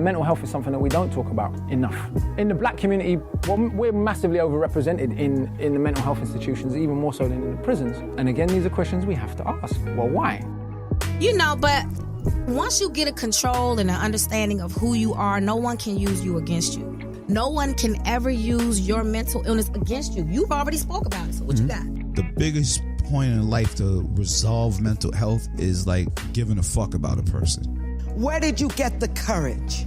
mental health is something that we don't talk about enough. In the black community, well, we're massively overrepresented in the mental health institutions, even more so than in the prisons. And again, these are questions we have to ask. Well, why? But once you get a control and an understanding of who you are, no one can use you against you. No one can ever use your mental illness against you. You've already spoke about it, so what you got? The biggest point in life to resolve mental health is like giving a fuck about a person. Where did you get the courage?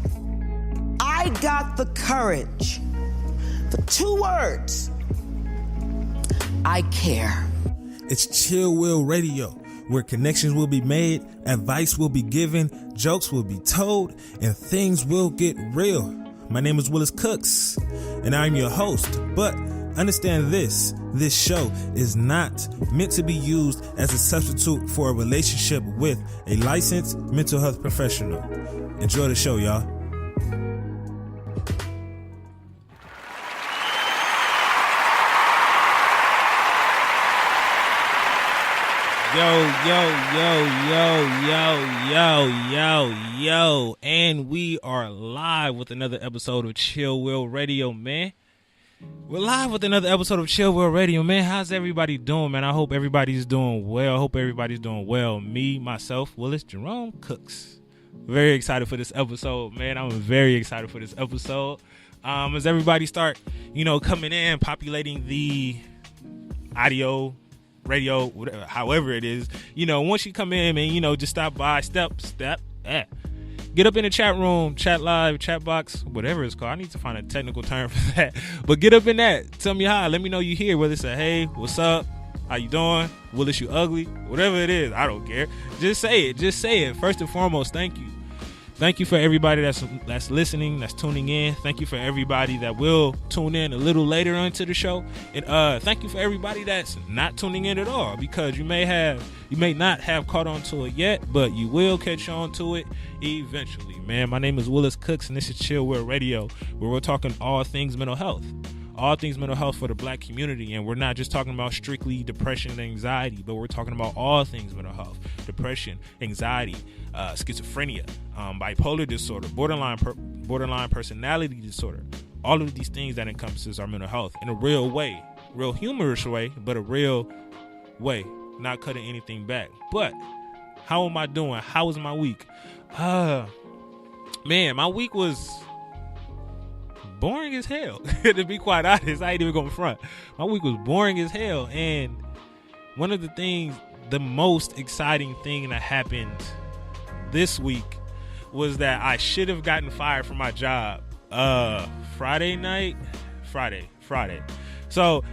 I got the courage for 2 words. I care. It's Chill Will Radio, where connections will be made, advice will be given, jokes will be told, and things will get real. My name is Willis Cooks, and I'm your host. But understand this show is not meant to be used as a substitute for a relationship with a licensed mental health professional. Enjoy the show, y'all. Yo, and we are live with another episode of Chill Will Radio, man. We're live with another episode of Chill Will Radio, man. How's everybody doing, man? I hope everybody's doing well. Me, myself, Willis Jerome Cooks. Very excited for this episode, man. I'm very excited for this episode. As everybody start, coming in, populating the audio, radio, whatever, however it is, once you come in, man, just stop by, get up in the chat room, chat live, chat box, whatever it's called. I need to find a technical term for that, but get up in that, tell me hi, let me know you here, whether it's a hey, what's up, how you doing, Willis, you ugly, whatever it is, I don't care, just say it. First and foremost, thank you for everybody that's listening, that's tuning in. Thank you for everybody that will tune in a little later into the show. And thank you for everybody that's not tuning in at all, because you may not have caught on to it yet, but you will catch on to it eventually, man. My name is Willis Cooks, and this is Chill Will Radio, where we're talking all things mental health. All things mental health for the black community, and we're not just talking about strictly depression and anxiety, but we're talking about all things mental health: depression, anxiety, schizophrenia, bipolar disorder, borderline personality disorder. All of these things that encompasses our mental health in a real way, real humorous way, but a real way, not cutting anything back. But how am I doing? How was my week? Man, my week was boring as hell. To be quite honest, I ain't even gonna front. My week was boring as hell, and one of the most exciting thing that happened this week was that I should have gotten fired from my job Friday. So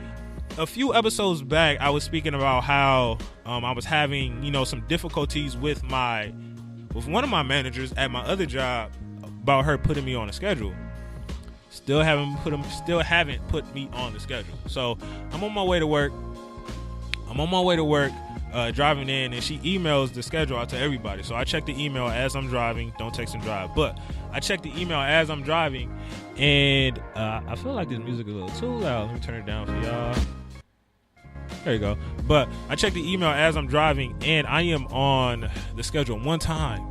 a few episodes back, I was speaking about how I was having some difficulties with one of my managers at my other job about her putting me on a schedule. Still haven't put me on the schedule. So I'm on my way to work, driving in, and she emails the schedule out to everybody. So I check the email as I'm driving. Don't text and drive, but I check the email as I'm driving, and I feel like this music is a little too loud. Let me turn it down for y'all. There you go. But I check the email as I'm driving, and I am on the schedule one time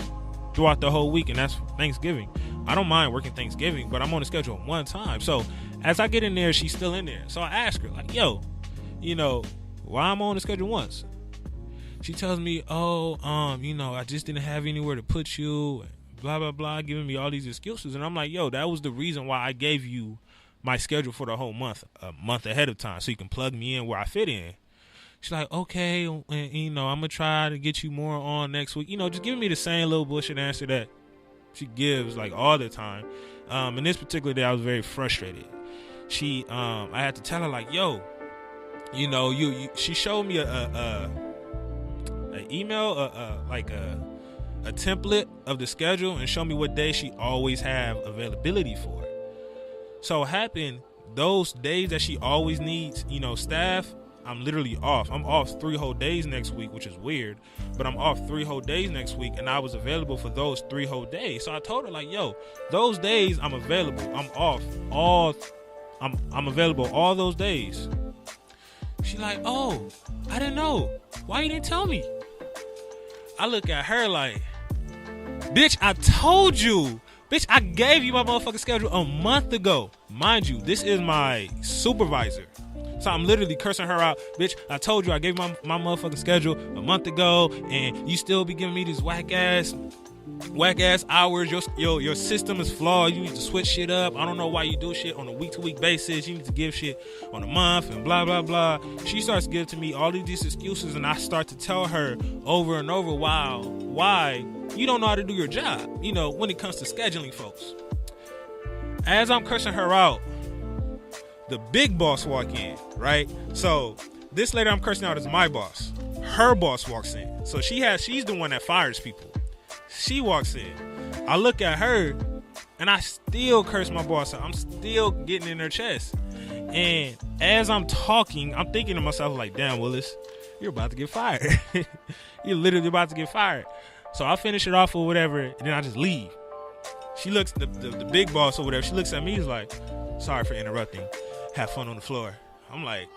throughout the whole week, and that's Thanksgiving. I don't mind working Thanksgiving, but I'm on the schedule one time. So as I get in there, she's still in there. So I ask her, like, yo, why I'm on the schedule once? She tells me, I just didn't have anywhere to put you, blah, blah, blah, giving me all these excuses. And I'm like, yo, that was the reason why I gave you my schedule for the whole month, a month ahead of time, so you can plug me in where I fit in. She's like, okay, and, I'm going to try to get you more on next week. Just giving me the same little bullshit answer that she gives like all the time. And this particular day, I was very frustrated. I had to tell her, like, yo, she showed me an email, a template of the schedule, and showed me what day she always have availability for. So it happened those days that she always needs, staff, I'm literally off. I'm off 3 whole days next week, which is weird, but I'm off 3 whole days next week, and I was available for those 3 whole days. So I told her, like, yo, those days I'm available. I'm off I'm available all those days. She like, oh, I didn't know. Why you didn't tell me? I look at her like, bitch, I told you Bitch, I gave you my motherfucking schedule a month ago. Mind you, this is my supervisor. So I'm literally cursing her out. Bitch, I told you I gave my motherfucking schedule a month ago, and you still be giving me these whack ass hours. Your system is flawed. You need to switch shit up. I don't know why you do shit on a week-to-week basis. You need to give shit on a month and blah, blah, blah. She starts giving to me all of these excuses, and I start to tell her over and over why you don't know how to do your job, when it comes to scheduling folks. As I'm cursing her out, the big boss walk in, right? So this lady I'm cursing out is my boss. Her boss walks in. So she's the one that fires people. She walks in. I look at her and I still curse my boss out. I'm still getting in her chest. And as I'm talking, I'm thinking to myself like, damn, Willis, you're about to get fired. You're literally about to get fired. So I finish it off or whatever, and then I just leave. She looks, the big boss or whatever, she looks at me, is like, sorry for interrupting. Have fun on the floor. I'm like,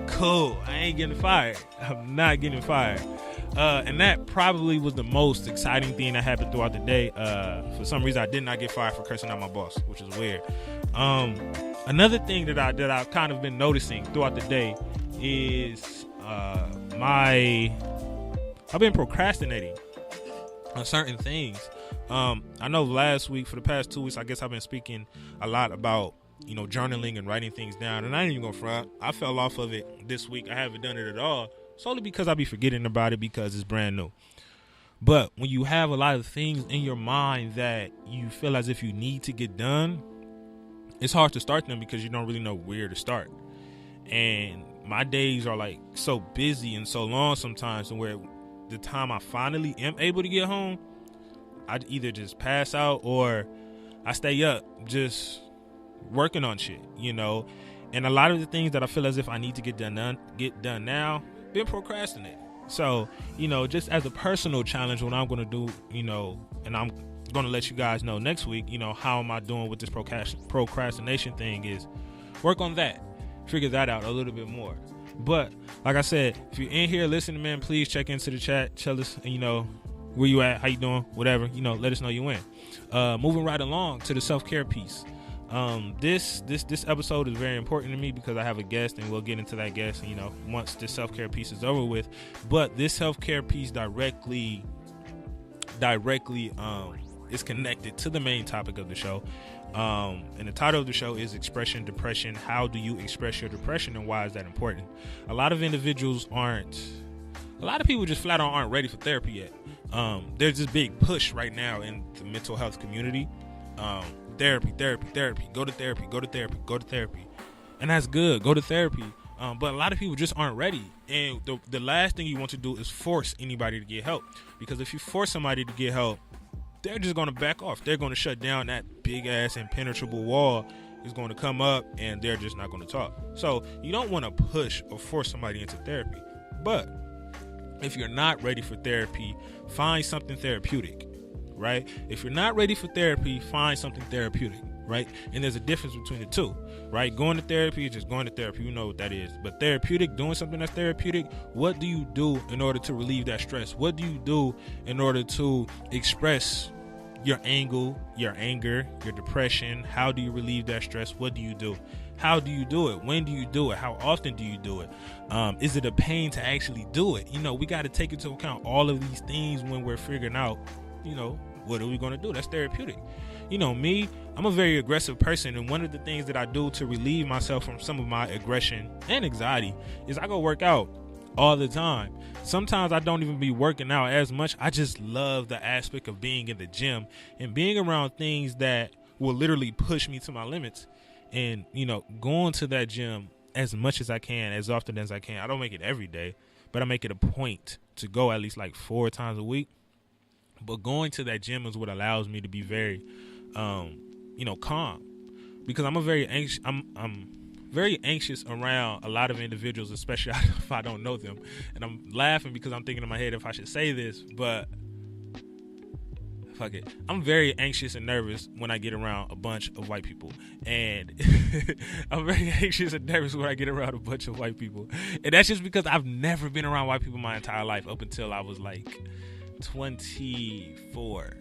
cool, I ain't getting fired. I'm not getting fired. And that probably was the most exciting thing that happened throughout the day. For some reason, I did not get fired for cursing out my boss, which is weird. Another thing that I've kind of been noticing throughout the day is I've been procrastinating on certain things. I know last week, for the past 2 weeks, I guess I've been speaking a lot about journaling and writing things down, and I ain't even gonna front. I fell off of it this week. I haven't done it at all, solely because I be forgetting about it because it's brand new. But when you have a lot of things in your mind that you feel as if you need to get done, it's hard to start them because you don't really know where to start. And my days are like so busy and so long sometimes, and where the time I finally am able to get home, I either just pass out or I stay up just working on shit, and a lot of the things that I feel as if I need to get done now, been procrastinating. So, just as a personal challenge, what I'm going to do, and I'm going to let you guys know next week, how am I doing with this procrastination thing, is work on that, figure that out a little bit more. But like I said, if you're in here listening, man, please check into the chat, tell us, where you at, how you doing, whatever, let us know you in. Moving right along to the self-care piece. This episode is very important to me because I have a guest, and we'll get into that guest, once this self-care piece is over with. But this self-care piece directly is connected to the main topic of the show. And the title of the show is Expression Depression. How do you express your depression, and why is that important? A lot of people just flat out aren't ready for therapy yet. There's this big push right now in the mental health community. Therapy, go to therapy. And that's good. Go to therapy. But a lot of people just aren't ready. And the last thing you want to do is force anybody to get help. Because if you force somebody to get help, they're just going to back off. They're going to shut down. That big ass impenetrable wall is going to come up, and they're just not going to talk. So you don't want to push or force somebody into therapy. But if you're not ready for therapy, find something therapeutic. Right? If you're not ready for therapy, find something therapeutic, right? And there's a difference between the two, right? Going to therapy is just going to therapy. You know what that is. But therapeutic, doing something that's therapeutic, what do you do in order to relieve that stress? What do you do in order to express your anger, your depression? How do you relieve that stress? What do you do? How do you do it? When do you do it? How often do you do it? Is it a pain to actually do it? We got to take into account all of these things when we're figuring out, what are we going to do? That's therapeutic. Me, I'm a very aggressive person, and one of the things that I do to relieve myself from some of my aggression and anxiety is I go work out all the time. Sometimes I don't even be working out as much. I just love the aspect of being in the gym and being around things that will literally push me to my limits, and going to that gym as much as I can, as often as I can. I don't make it every day, but I make it a point to go at least like 4 times a week. But going to that gym is what allows me to be very, calm, because I'm very anxious around a lot of individuals, especially if I don't know them. And I'm laughing because I'm thinking in my head if I should say this, but fuck it. I'm very anxious and nervous when I get around a bunch of white people, and I'm very anxious and nervous when I get around a bunch of white people, and that's just because I've never been around white people my entire life up until I was like 24.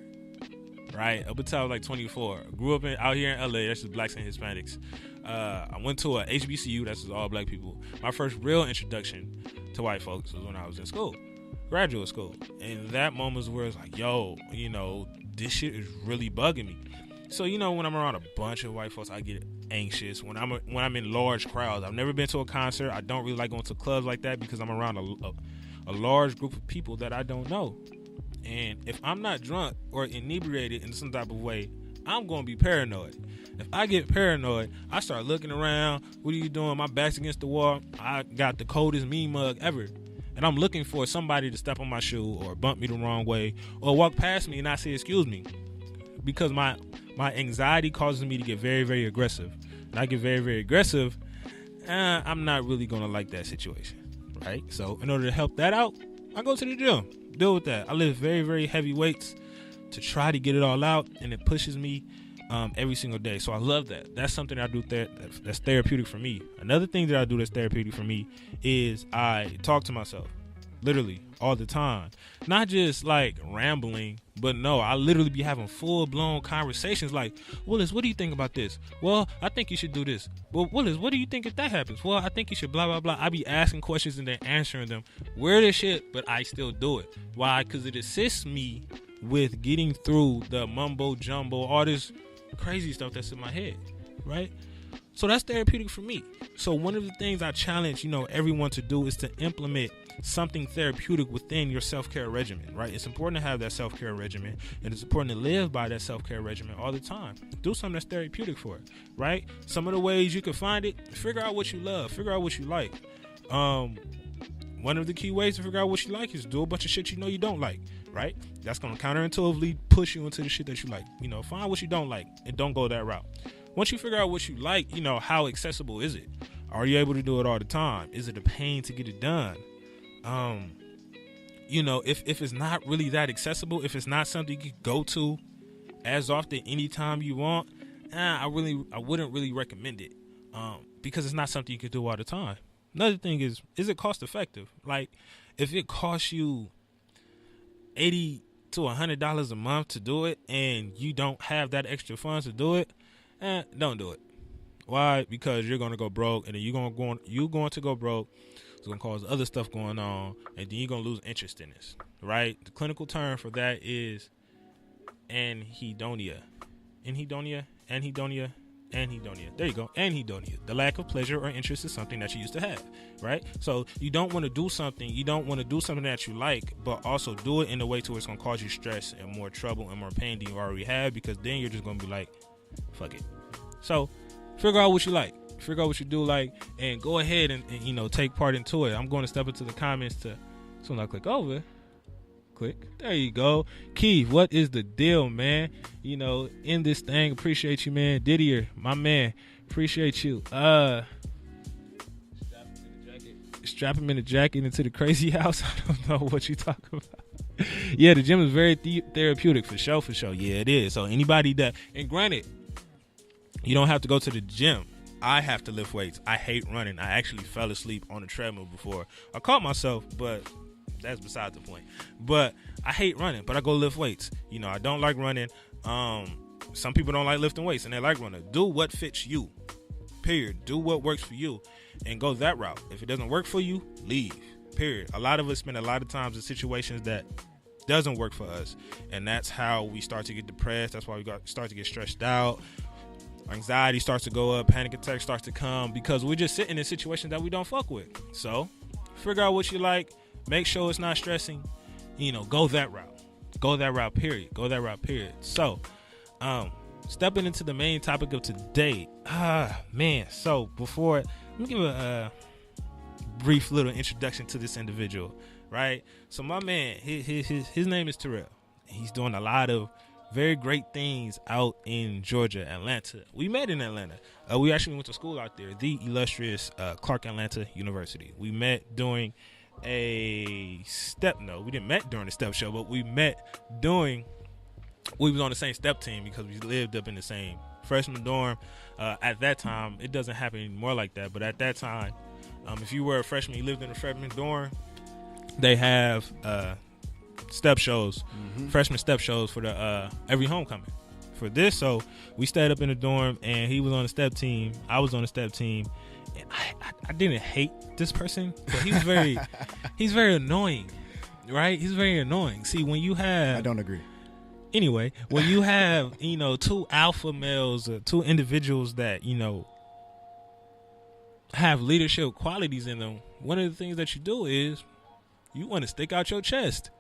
right? Up until I was like 24. Grew up out here in LA. That's just blacks and Hispanics. I went to a HBCU. That's just all black people. My first real introduction to white folks was when I was in school, graduate school. And that moment was where it's like, yo, you know, this shit is really bugging me. So, you know, when I'm around a bunch of white folks, I get anxious. When I'm in large crowds, I've never been to a concert. I don't really like going to clubs like that because I'm around a large group of people that I don't know. And if I'm not drunk or inebriated in some type of way, I'm going to be paranoid. If I get paranoid, I start looking around. What are you doing? My back's against the wall. I got the coldest mean mug ever. And I'm looking for somebody to step on my shoe or bump me the wrong way or walk past me and not say excuse me. Because my anxiety causes me to get very, very aggressive. And I get very, very aggressive, I'm not really going to like that situation, right? So in order to help that out, I go to the gym, deal with that. I lift very, very heavy weights to try to get it all out, and it pushes me every single day. So I love that. That's something I do that's therapeutic for me. Another thing that I do that's therapeutic for me is I talk to myself, literally, all the time. Not just like rambling, but no, I literally be having full-blown conversations like, Willis, what do you think about this? Well, I think you should do this. Well, Willis, what do you think if that happens? Well, I think you should blah, blah, blah. I be asking questions and then answering them. Weird as shit, but I still do it. Why? Because it assists me with getting through the mumbo jumbo, all this crazy stuff that's in my head, right? So that's therapeutic for me. So one of the things I challenge, you know, everyone to do is to implement something therapeutic within your self-care regimen, right? It's important to have that self-care regimen, and it's important to live by that self-care regimen all the time. Do something that's therapeutic for it, right? Some of the ways you can find it, figure out what you love, figure out what you like. One of the key ways to figure out what you like is do a bunch of shit you know you don't like, right? That's going to counterintuitively push you into the shit that you like. You know, find what you don't like and don't go that route. Once you figure out what you like, you know, how accessible is it? Are you able to do it all the time? Is it a pain to get it done? You know, if it's not really that accessible, if it's not something you can go to as often anytime you want, I wouldn't really recommend it, because it's not something you can do all the time. Another thing is it cost effective? Like, if it costs you $80 to $100 a month to do it and you don't have that extra funds to do it, don't do it. Why? Because you're gonna go broke, and then you're going to go broke. It's gonna cause other stuff going on, and then you're gonna lose interest in this, right? The clinical term for that is anhedonia. There you go. Anhedonia. The lack of pleasure or interest in something that you used to have, right? So you don't want to do something that you like, but also do it in a way to where it's gonna cause you stress and more trouble and more pain than you already have, because then you're just gonna be like, fuck it. So figure out what you like. Figure out what you do like, and go ahead and you know, take part into it. I'm going to step into the comments to, so when I click over, there you go. Keith, what is the deal, man? You know, in this thing, appreciate you, man. Didier, my man, appreciate you. Strap him in the jacket into the crazy house. I don't know what you talking about. Yeah, the gym is very therapeutic, for sure. Yeah, it is. So anybody that, and granted, you don't have to go to the gym. I have to lift weights. I hate running. I actually fell asleep on a treadmill before. I caught myself, but that's beside the point. But I hate running, but I go lift weights. You know, I don't like running. Some people don't like lifting weights, and they like running. Do what fits you, period. Do what works for you, and go that route. If it doesn't work for you, leave, period. A lot of us spend a lot of times in situations that doesn't work for us, and that's how we start to get depressed. That's why we start to get stressed out. Anxiety starts to go up, panic attacks starts to come, because we're just sitting in situations that we don't fuck with. So figure out what you like, make sure it's not stressing, you know, go that route, period. So stepping into the main topic of today, so before, let me give a brief little introduction to this individual, right? So my man, his name is Terrell. He's doing a lot of very great things out in Georgia, Atlanta. We met in Atlanta. We actually went to school out there, the illustrious Clark Atlanta University. We met during we didn't met during the step show, but we was on the same step team because we lived up in the same freshman dorm. At that time, it doesn't happen anymore like that, but at that time, if you were a freshman, you lived in a freshman dorm, they have step shows freshman step shows for the every homecoming. For this, so we stayed up in the dorm, and he was on the step team. I was on the step team. And I didn't hate this person, but he was very, he's very annoying, right? He's very annoying. See, when you have, I don't agree. Anyway, when you have, two alpha males, two individuals that, have leadership qualities in them, one of the things that you do is you want to stick out your chest.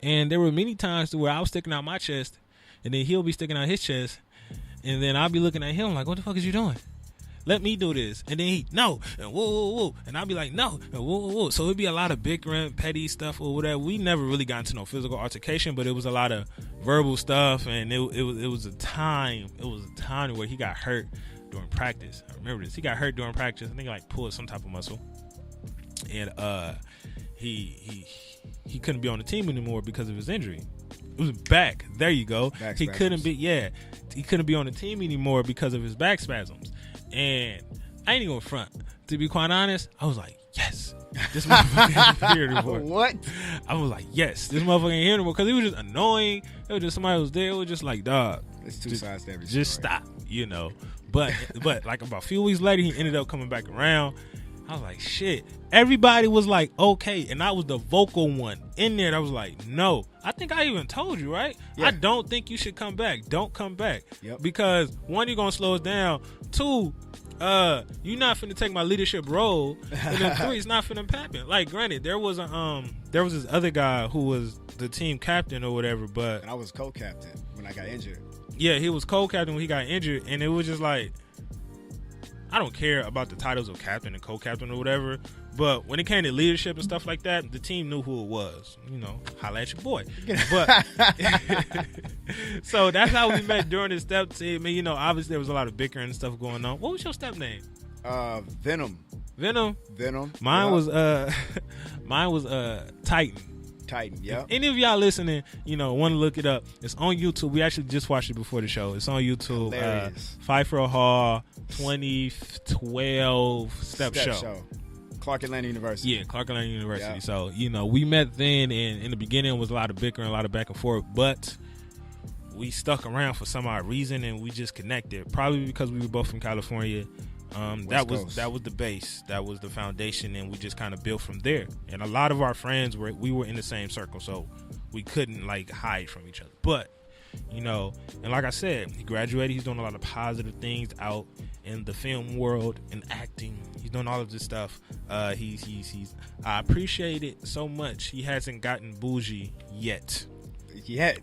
And there were many times where I was sticking out my chest, and then he'll be sticking out his chest, and then I'll be looking at him like, what the fuck is you doing? Let me do this. And then he, no, and whoa, whoa, whoa. And I'll be like, no, and whoa, whoa, whoa. So it'd be a lot of bickering, petty stuff or whatever. We never really got into no physical altercation, but it was a lot of verbal stuff, and it was a time where he got hurt during practice. I remember this. He got hurt during practice. I think he pulled some type of muscle. And he couldn't be on the team anymore because of his injury. It was back. There you go. He couldn't be on the team anymore because of his back spasms. And I ain't even gonna front. To be quite honest, I was like, yes, this motherfucker ain't here anymore. What? I was like, yes, this motherfucker ain't here anymore, because he was just annoying. It was just somebody was there. It was just like, dog, it's two sides to every story. Just stop, But like about a few weeks later, he ended up coming back around. I was like, shit. Everybody was like, okay. And I was the vocal one in there that was like, no. I think I even told you, right? Yeah. I don't think you should come back. Don't come back. Yep. Because one, you're going to slow us down. Two, you're not finna take my leadership role. And then three, it's not finna happen. Like, granted, there was this other guy who was the team captain or whatever, but... And I was co-captain when I got injured. Yeah, he was co-captain when he got injured. And it was just like... I don't care about the titles of captain and co-captain or whatever, but when it came to leadership and stuff like that, the team knew who it was. Holla at your boy. But so that's how we met during the step team. And, obviously there was a lot of bickering and stuff going on. What was your step name? Venom. Venom. Mine was Titan. Yeah. If any of y'all listening, want to look it up, it's on YouTube. We actually just watched it before the show. It's on YouTube. Pfeiffer Hall 2012 step show. Clark Atlanta University. Yeah, Clark Atlanta University. Yeah. So, we met then, and in the beginning it was a lot of bickering, a lot of back and forth, but we stuck around for some odd reason, and we just connected. Probably because we were both from California. That was the base, that was the foundation, and we just kind of built from there. And a lot of our friends we were in the same circle, so we couldn't hide from each other. But and like I said, he graduated. He's doing a lot of positive things out in the film world and acting. He's doing all of this stuff. He's I appreciate it so much. He hasn't gotten bougie yet. Yet.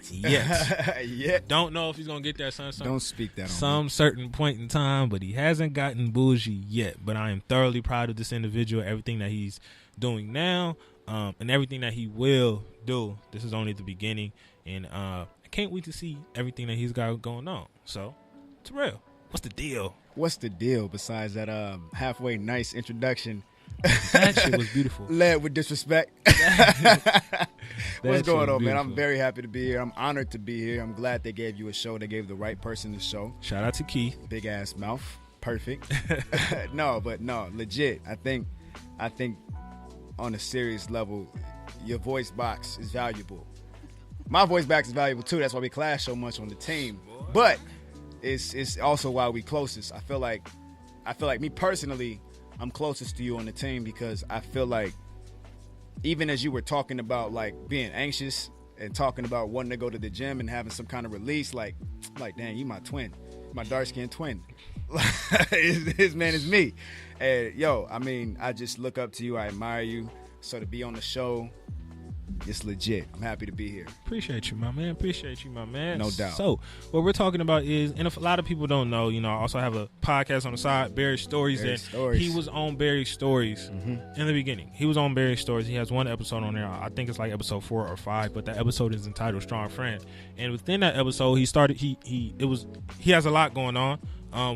Don't know if he's gonna get there don't speak that on some certain point in time, but he hasn't gotten bougie yet. But I am thoroughly proud of this individual, everything that he's doing now, and everything that he will do. This is only the beginning, and I can't wait to see everything that he's got going on. So, Terrell, what's the deal? What's the deal besides that halfway nice introduction? That shit was beautiful. Led with disrespect. What's going on, man? I'm very happy to be here. I'm honored to be here. I'm glad they gave you a show. They gave the right person the show. Shout out to Keith. Big ass mouth. Perfect. No, legit. I think on a serious level, your voice box is valuable. My voice box is valuable too. That's why we clash so much on the team. But it's also why we closest. I feel like me personally, I'm closest to you on the team because I feel like even as you were talking about being anxious and talking about wanting to go to the gym and having some kind of release, like dang, you my twin, my dark-skinned twin. His man is me. And I just look up to you. I admire you. So to be on the show, it's legit. I'm happy to be here. Appreciate you, my man. No doubt. So what we're talking about is, and if a lot of people don't know, I also have a podcast on the side, Barry's Stories. He was on Barry's Stories in the beginning. He was on Barry's Stories. He has one episode on there. I think it's episode 4 or 5, but that episode is entitled Strong Friend. And within that episode, he has a lot going on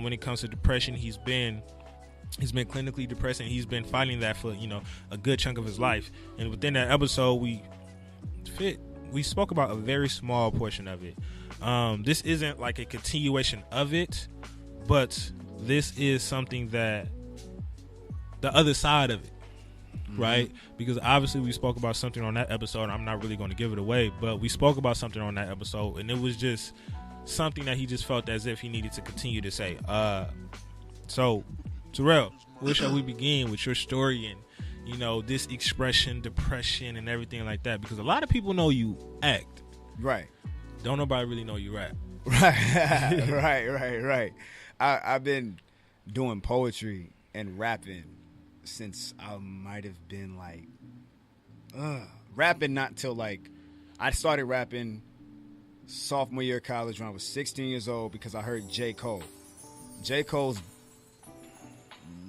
when it comes to depression. He's been clinically depressed, and he's been fighting that for a good chunk of his life. And within that episode, we spoke about a very small portion of it. This isn't a continuation of it, but this is something that the other side of it. right? Because obviously we spoke about something on that episode. I'm not really going to give it away, but we spoke about something on that episode, and it was just something that he just felt as if he needed to continue to say. So, Terrell, where shall we begin with your story and, you know, this expression, depression, and everything like that? Because a lot of people know you act. Right. Don't nobody really know you rap. Right. I've been doing poetry and rapping since I might have been like rapping not till like I started rapping sophomore year of college when I was 16 years old because I heard J. Cole. J. Cole's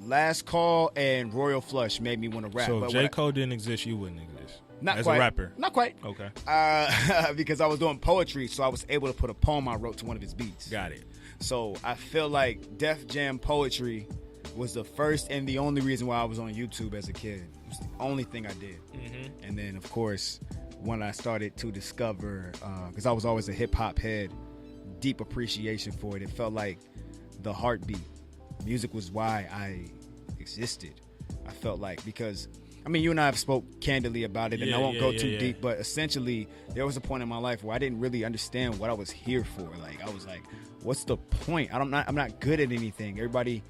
Last Call and Royal Flush made me want to rap. So but if J. Cole didn't exist, you wouldn't exist. Not as quite. a rapper. Not quite. Okay. Because I was doing poetry, so I was able to put a poem I wrote to one of his beats. Got it. So I feel like Def Jam Poetry was the first and the only reason why I was on YouTube as a kid. It was the only thing I did. Mm-hmm. And then, of course, when I started to discover, because I was always a hip-hop head, deep appreciation for it. It felt like the heartbeat. Music was why I existed. I felt like, because I mean, you and I have spoke candidly about it, and I won't go too deep, but essentially, there was a point in my life where I didn't really understand what I was here for. Like, I was like, what's the point? I'm not good at anything. Everybody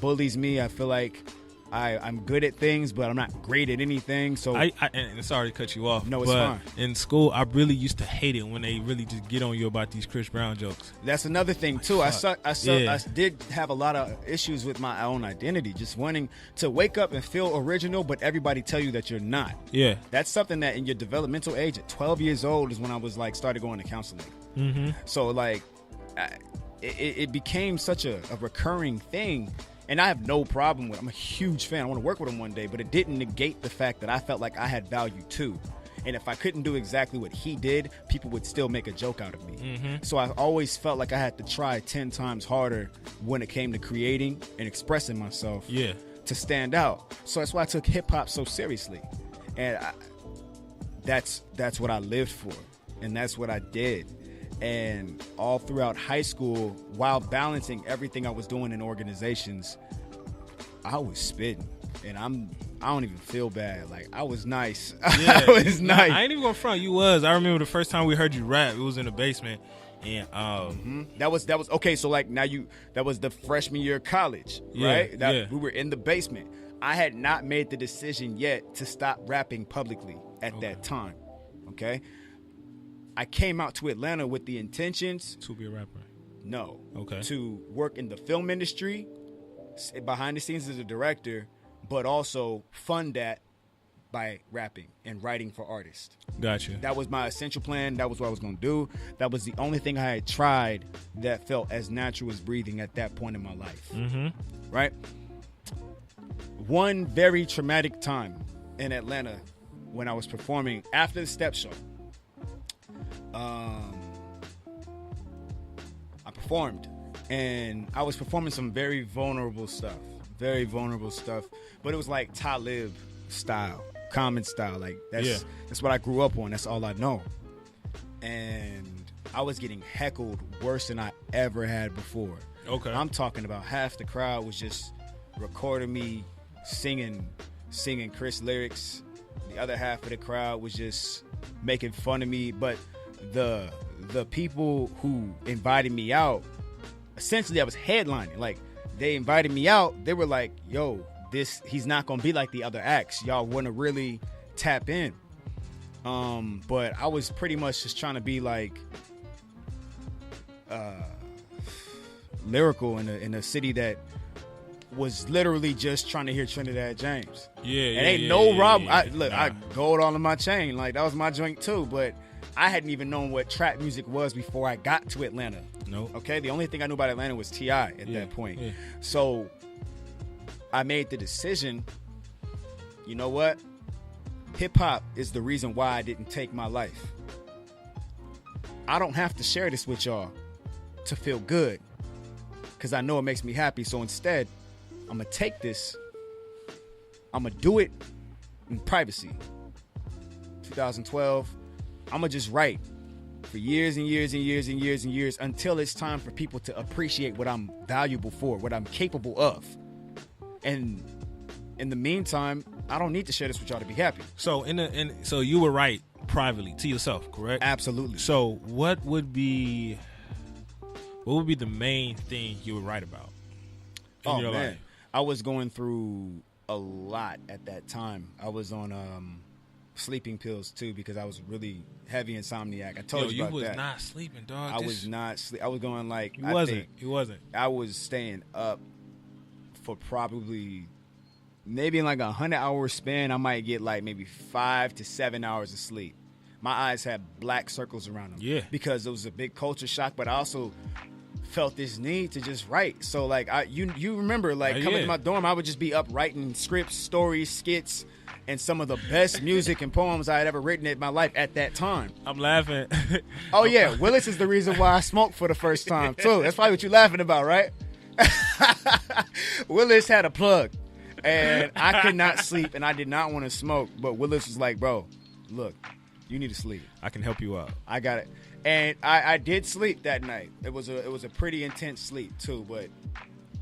bullies me. I feel like I'm good at things, but I'm not great at anything. So and sorry to cut you off. No, it's fine. In school, I really used to hate it when they really just get on you about these Chris Brown jokes. That's another thing too. I Yeah. did have a lot of issues with my own identity, just wanting to wake up and feel original, but everybody tell you that you're not. Yeah. That's something that in your developmental age at 12 years old is when I was like started going to counseling. Mm-hmm. So like it became such a recurring thing. And I have no problem with it. I'm a huge fan. I want to work with him one day, but it didn't negate the fact that I felt like I had value too. And if I couldn't do exactly what he did, people would still make a joke out of me. Mm-hmm. So I always felt like I had to try 10 times harder when it came to creating and expressing myself to stand out. So that's why I took hip hop so seriously. And that's what I lived for. And that's what I did. And all throughout high school, while balancing everything I was doing in organizations, I was spitting. And I don't even feel bad. Like, I was nice. Yeah. I was nice. I ain't even gonna front. You was. I remember the first time we heard you rap. It was in the basement. And that was okay. So like that was the freshman year of college, right? We were in the basement. I had not made the decision yet to stop rapping publicly at that time. Okay. I came out to Atlanta with the intentions to be a rapper. No. Okay. To work in the film industry, behind the scenes as a director, but also fund that by rapping and writing for artists. Gotcha. That was my essential plan. That was what I was going to do. That was the only thing I had tried that felt as natural as breathing at that point in my life. Mm-hmm. Right? One very traumatic time in Atlanta when I was performing after the Step Show. I performed, and I was performing some very vulnerable stuff, but it was like Talib style, Common style. Like that's what I grew up on. That's all I know. And I was getting heckled worse than I ever had before. Okay. I'm talking about half the crowd was just recording me singing Chris lyrics. The other half of the crowd was just making fun of me. But the people who invited me out, essentially I was headlining. Like, they invited me out. They were like, yo, he's not going to be like the other acts. Y'all want to really tap in. But I was pretty much just trying to be like lyrical in a city that was literally just trying to hear Trinidad James. I gold all in my chain. Like, that was my joint too. But I hadn't even known what trap music was before I got to Atlanta. No. Okay, the only thing I knew about Atlanta was T.I. at that point. Yeah. So I made the decision, you know what? Hip-hop is the reason why I didn't take my life. I don't have to share this with y'all to feel good, because I know it makes me happy. So instead, I'm going to take this, I'm going to do it in privacy. 2012, I'm going to just write for years and years and years and years and years until it's time for people to appreciate what I'm valuable for, what I'm capable of. And in the meantime, I don't need to share this with y'all to be happy. So so you were right privately to yourself, correct? Absolutely. So what would be the main thing you would write about in your life? I was going through a lot at that time. I was on sleeping pills too because I was really heavy insomniac. I told you about that. You was not sleeping, dog. I was not I was going like You wasn't. I was staying up for probably maybe in like 100-hour span. I might get like maybe 5 to 7 hours of sleep. My eyes had black circles around them. Yeah. Because it was a big culture shock, but I also felt this need to just write. So like you remember like coming to my dorm, I would just be up writing scripts, stories, skits, and some of the best music and poems I had ever written in my life at that time. I'm laughing. Oh yeah, Willis is the reason why I smoked for the first time too. That's probably what you're laughing about, right? Willis had a plug, and I could not sleep, and I did not want to smoke. But Willis was like, "Bro, look, you need to sleep. I can help you out. I got it." And I did sleep that night. It was a pretty intense sleep too, but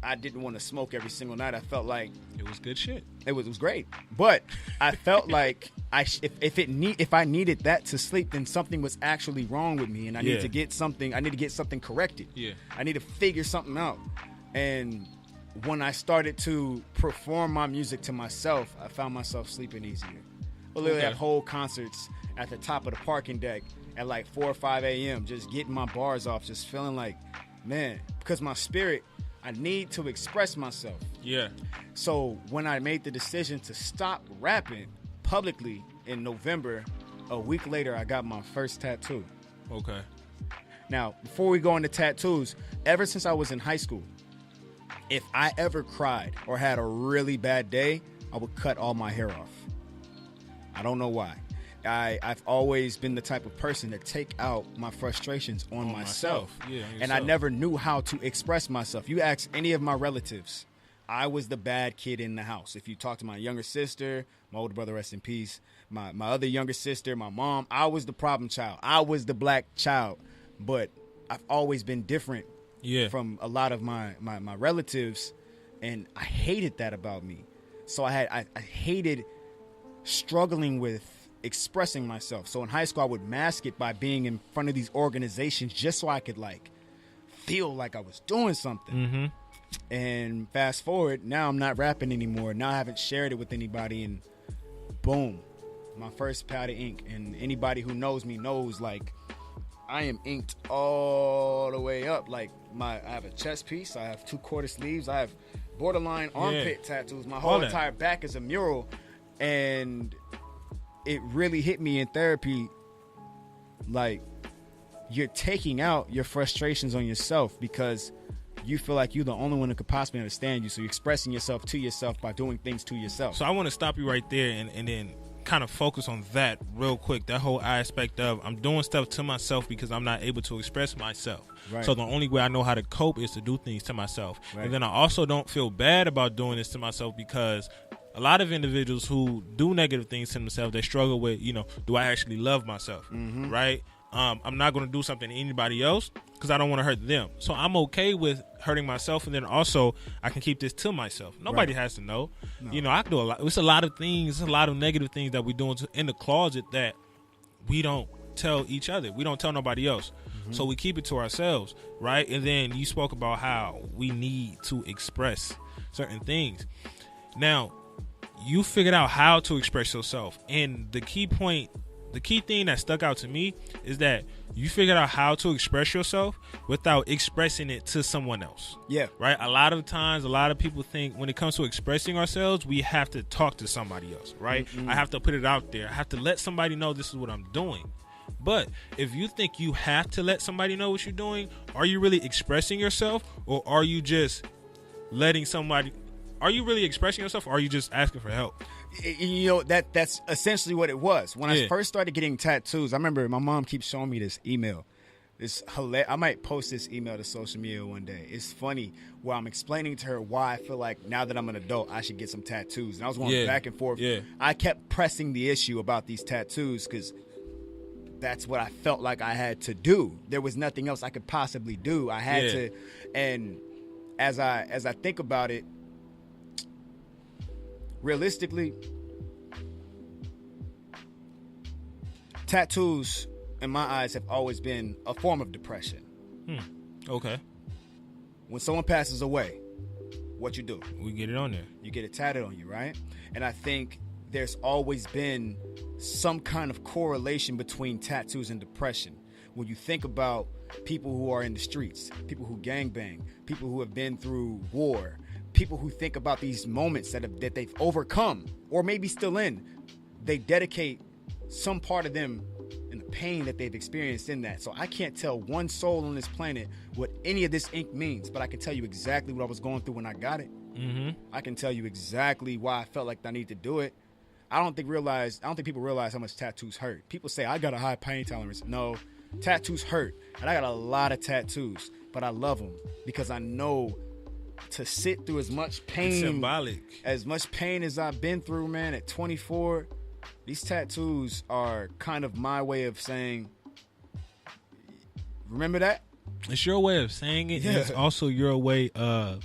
I didn't want to smoke every single night. I felt like it was good shit. It was great, but I felt like if I needed that to sleep, then something was actually wrong with me, and I need to get something. I need to get something corrected. Yeah, I need to figure something out. And when I started to perform my music to myself, I found myself sleeping easier. I literally had whole concerts at the top of the parking deck at like 4 or 5 a.m. just getting my bars off, just feeling like, man, because my spirit, I need to express myself. Yeah. So when I made the decision to stop rapping publicly in November, a week later, I got my first tattoo. Okay. Now, before we go into tattoos, ever since I was in high school, if I ever cried or had a really bad day, I would cut all my hair off. I don't know why. I've always been the type of person to take out my frustrations on myself. Yeah, and I never knew how to express myself. You ask any of my relatives, I was the bad kid in the house. If you talk to my younger sister, my older brother, rest in peace, my other younger sister, my mom, I was the problem child. I was the black child. But I've always been different from a lot of my relatives, and I hated that about me. So I hated struggling with expressing myself. So in high school, I would mask it by being in front of these organizations just so I could like feel like I was doing something. Mm-hmm. And fast forward, now I'm not rapping anymore. Now I haven't shared it with anybody, and boom, my first pad of ink. And anybody who knows me knows like I am inked all the way up. Like I have a chest piece, I have 2 quarter sleeves, I have borderline armpit tattoos. My whole entire back is a mural, and it really hit me in therapy. Like, you're taking out your frustrations on yourself because you feel like you're the only one who could possibly understand you. So you're expressing yourself to yourself by doing things to yourself. So I want to stop you right there and then kind of focus on that real quick. That whole aspect of I'm doing stuff to myself because I'm not able to express myself. Right. So the only way I know how to cope is to do things to myself. Right. And then I also don't feel bad about doing this to myself because a lot of individuals who do negative things to themselves, they struggle with, do I actually love myself, right? I'm not going to do something to anybody else because I don't want to hurt them. So I'm okay with hurting myself, and then also I can keep this to myself. Nobody has to know. No. I can do a lot. It's a lot of things, a lot of negative things that we're doing in the closet that we don't tell each other. We don't tell nobody else. So we keep it to ourselves, right? And then you spoke about how we need to express certain things. Now, you figured out how to express yourself. And the key thing that stuck out to me is that you figured out how to express yourself without expressing it to someone else. Yeah. Right? A lot of times, a lot of people think when it comes to expressing ourselves, we have to talk to somebody else, right? I have to put it out there. I have to let somebody know this is what I'm doing. But if you think you have to let somebody know what you're doing, are you really expressing yourself, or are you just letting somebody... Are you really expressing yourself, or are you just asking for help? That's essentially what it was. When I first started getting tattoos, I remember my mom keeps showing me this email. It's hilarious. I might post this email to social media one day. It's funny where I'm explaining to her why I feel like now that I'm an adult, I should get some tattoos. And I was going back and forth. Yeah. I kept pressing the issue about these tattoos because that's what I felt like I had to do. There was nothing else I could possibly do. I had to. And as I think about it, realistically, tattoos, in my eyes, have always been a form of depression. Okay. When someone passes away, what you do? We get it on there. You get it tatted on you, right? And I think there's always been some kind of correlation between tattoos and depression. When you think about people who are in the streets, people who gangbang, people who have been through war, people who think about these moments that they've overcome or maybe still in, they dedicate some part of them and the pain that they've experienced in that. So I can't tell one soul on this planet what any of this ink means, but I can tell you exactly what I was going through when I got it. I can tell you exactly why I felt like I need to do it. I don't think people realize how much tattoos hurt. People say I got a high pain tolerance. No, tattoos hurt, and I got a lot of tattoos, but I love them because I know to sit through as much pain, It's symbolic. as much pain as I've been through, man. At 24, these tattoos are kind of my way of saying, remember that? It's your way of saying it, and it's also your way of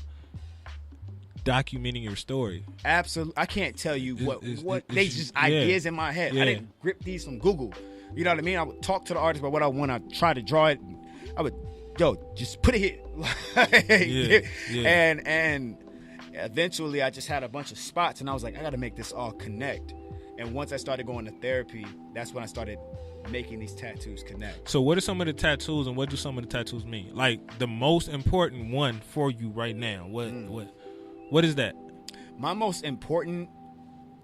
documenting your story. Absolutely. I can't tell you what it's they just ideas in my head. Yeah. I didn't grip these from Google. You know what I mean? I would talk to the artist about what I want. I try to draw it. I would, just put it here. And eventually I just had a bunch of spots and I was like, I got to make this all connect. And once I started going to therapy, that's when I started making these tattoos connect. So what are some of the tattoos and what do some of the tattoos mean? Like the most important one for you right now. What is that? My most important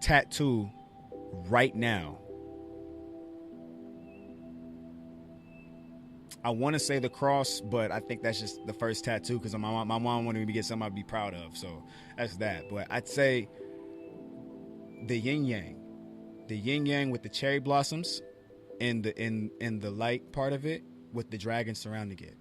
tattoo right now, I want to say the cross, but I think that's just the first tattoo because my mom wanted me to get something I'd be proud of. So that's that. But I'd say the yin yang. The yin yang with the cherry blossoms in the light part of it with the dragon surrounding it.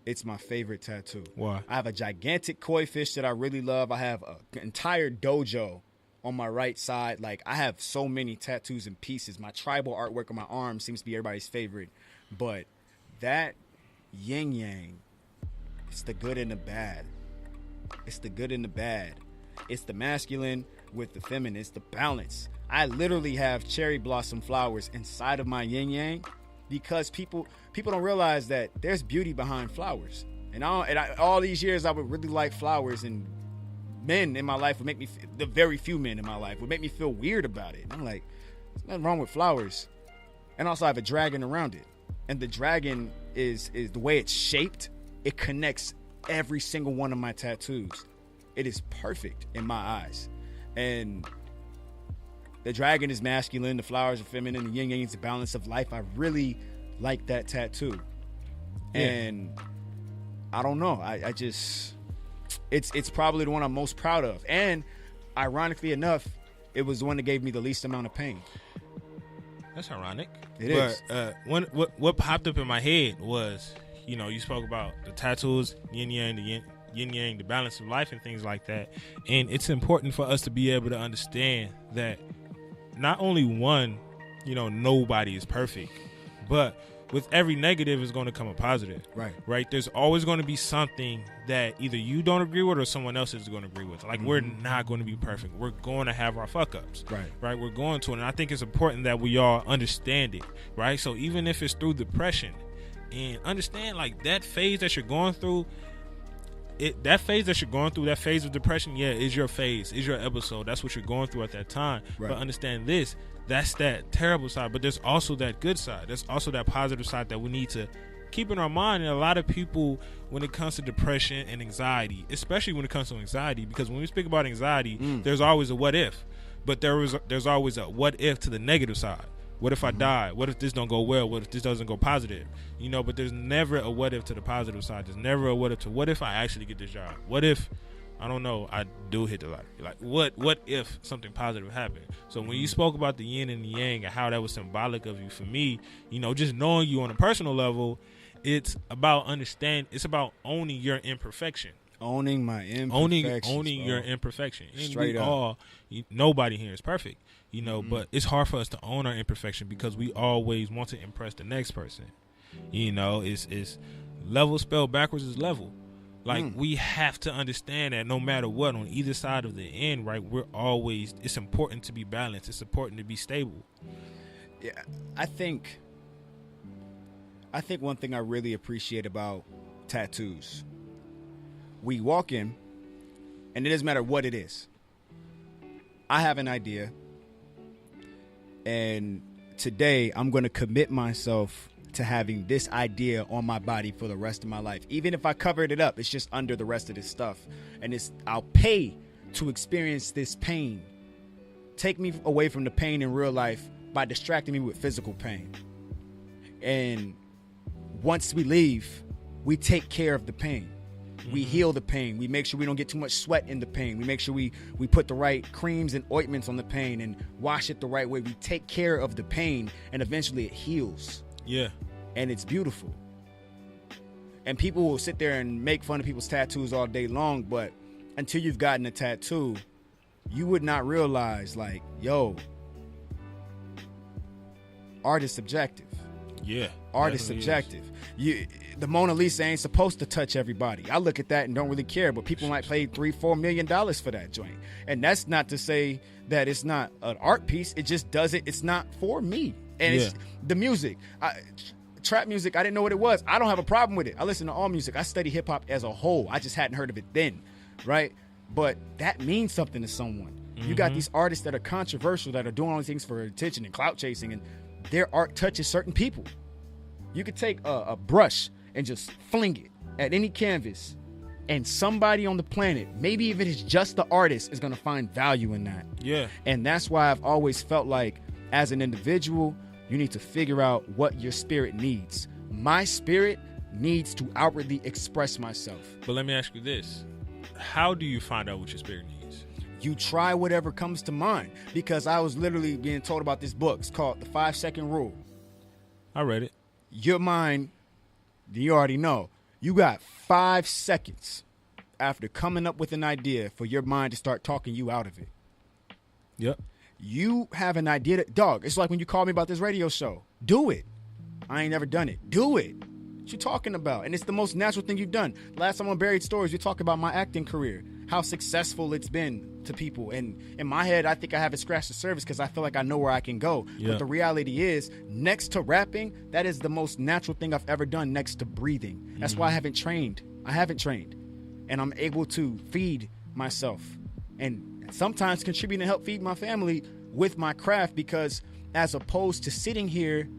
It's my favorite tattoo. Why? I have a gigantic koi fish that I really love. I have an entire dojo on my right side. Like, I have so many tattoos and pieces. My tribal artwork on my arm seems to be everybody's favorite. But that yin yang, it's the good and the bad. It's the good and the bad. It's the masculine with the feminine. It's the balance. I literally have cherry blossom flowers inside of my yin yang because people don't realize that there's beauty behind flowers. And all these years I would really like flowers, and men in my life would make me, the very few men in my life would make me feel weird about it. And I'm like, there's nothing wrong with flowers. And also I have a dragon around it. And the dragon is the way it's shaped, it connects every single one of my tattoos. It is perfect in my eyes. And the dragon is masculine, the flowers are feminine, the yin yang is the balance of life. I really like that tattoo. Yeah. And I don't know. I just, it's probably the one I'm most proud of. And ironically enough, it was the one that gave me the least amount of pain. That's ironic. It is. What popped up in my head was, you spoke about the tattoos, yin yang, the balance of life and things like that. And it's important for us to be able to understand that not only one, nobody is perfect, but with every negative is going to come a positive. Right. There's always going to be something that either you don't agree with or someone else is going to agree with. Like, we're not going to be perfect. We're going to have our fuck ups. Right. We're going to. And I think it's important that we all understand it. Right. So even if it's through depression, and understand, like, that phase that you're going through, that phase of depression, is your phase, is your episode. That's what you're going through at that time. Right. But understand this, that's that terrible side, but there's also that good side. There's also that positive side that we need to keep in our mind. And a lot of people, when it comes to depression and anxiety, especially when it comes to anxiety, because when we speak about anxiety, there's always a what if, but there's always a what if to the negative side. What if I die? What if this don't go well? What if this doesn't go positive? But there's never a what if to the positive side. There's never a what if to what if I actually get this job? What if, I don't know, I do hit the lottery? Like, what if something positive happened? So when you spoke about the yin and the yang and how that was symbolic of you, for me, just knowing you on a personal level, it's about it's about owning your imperfection. Owning my imperfections. Owning your imperfection. And Straight up. Nobody here is perfect, but it's hard for us to own our imperfection because we always want to impress the next person. It's level spelled backwards is level. Like, we have to understand that no matter what, on either side of the end, right, it's important to be balanced. It's important to be stable. Yeah, I think one thing I really appreciate about tattoos, we walk in, and it doesn't matter what it is. I have an idea, and today I'm going to commit myself to having this idea on my body for the rest of my life. Even if I covered it up, it's just under the rest of this stuff, and I'll pay to experience this pain. Take me away from the pain in real life by distracting me with physical pain. And once we leave, we take care of the pain. We heal the pain. We make sure we don't get too much sweat in the pain. We make sure we put the right creams and ointments on the pain and wash it the right way. We take care of the pain, and eventually it heals. Yeah. And it's beautiful. And people will sit there and make fun of people's tattoos all day long, but until you've gotten a tattoo, you would not realize, like, yo, art is subjective. Yeah. Art is subjective. The Mona Lisa ain't supposed to touch everybody. I look at that and don't really care, but people might pay $3-4 million for that joint. And that's not to say that it's not an art piece. It just doesn't. It's not for me. And it's the music. Trap music, I didn't know what it was. I don't have a problem with it. I listen to all music. I study hip hop as a whole. I just hadn't heard of it then, right? But that means something to someone. You got these artists that are controversial, that are doing all these things for attention and clout chasing, and their art touches certain people. You could take a brush and just fling it at any canvas, and somebody on the planet, maybe even if it's just the artist, is going to find value in that. Yeah. And that's why I've always felt like, as an individual, you need to figure out what your spirit needs. My spirit needs to outwardly express myself. But let me ask you this. How do you find out what your spirit needs? You try whatever comes to mind. Because I was literally being told about this book. It's called The 5-Second Rule. I read it. Your mind, you already know, you got 5 seconds after coming up with an idea for your mind to start talking you out of it. Yep. You have an idea that, dog, it's like when you called me about this radio show. Do it. I ain't never done it. Do it. What you talking about? And it's the most natural thing you've done. Last time on Buried Stories, we talked about my acting career, how successful it's been to people. And in my head, I think I haven't scratched the surface because I feel like I know where I can go. Yeah. But the reality is, next to rapping, that is the most natural thing I've ever done next to breathing. That's why I haven't trained. And I'm able to feed myself and sometimes contribute and help feed my family with my craft, because as opposed to sitting here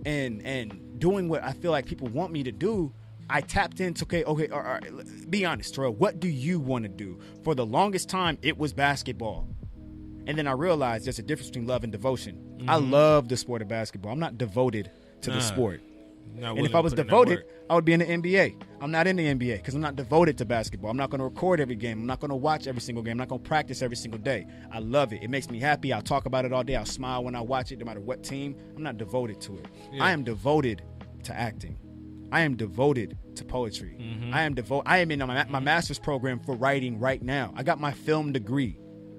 and doing what I feel like people want me to do, I tapped into, okay, all right, be honest, Terrell, what do you want to do? For the longest time, it was basketball. And then I realized there's a difference between love and devotion. I love the sport of basketball. I'm not devoted to the sport. And if I was devoted, I would be in the NBA. I'm not in the NBA because I'm not devoted to basketball. I'm not going to record every game. I'm not going to watch every single game. I'm not going to practice every single day. I love it. It makes me happy. I'll talk about it all day. I'll smile when I watch it, no matter what team. I'm not devoted to it. Yeah. I am devoted to acting. I am devoted to poetry. I am in my master's program for writing right now. I got my film degree.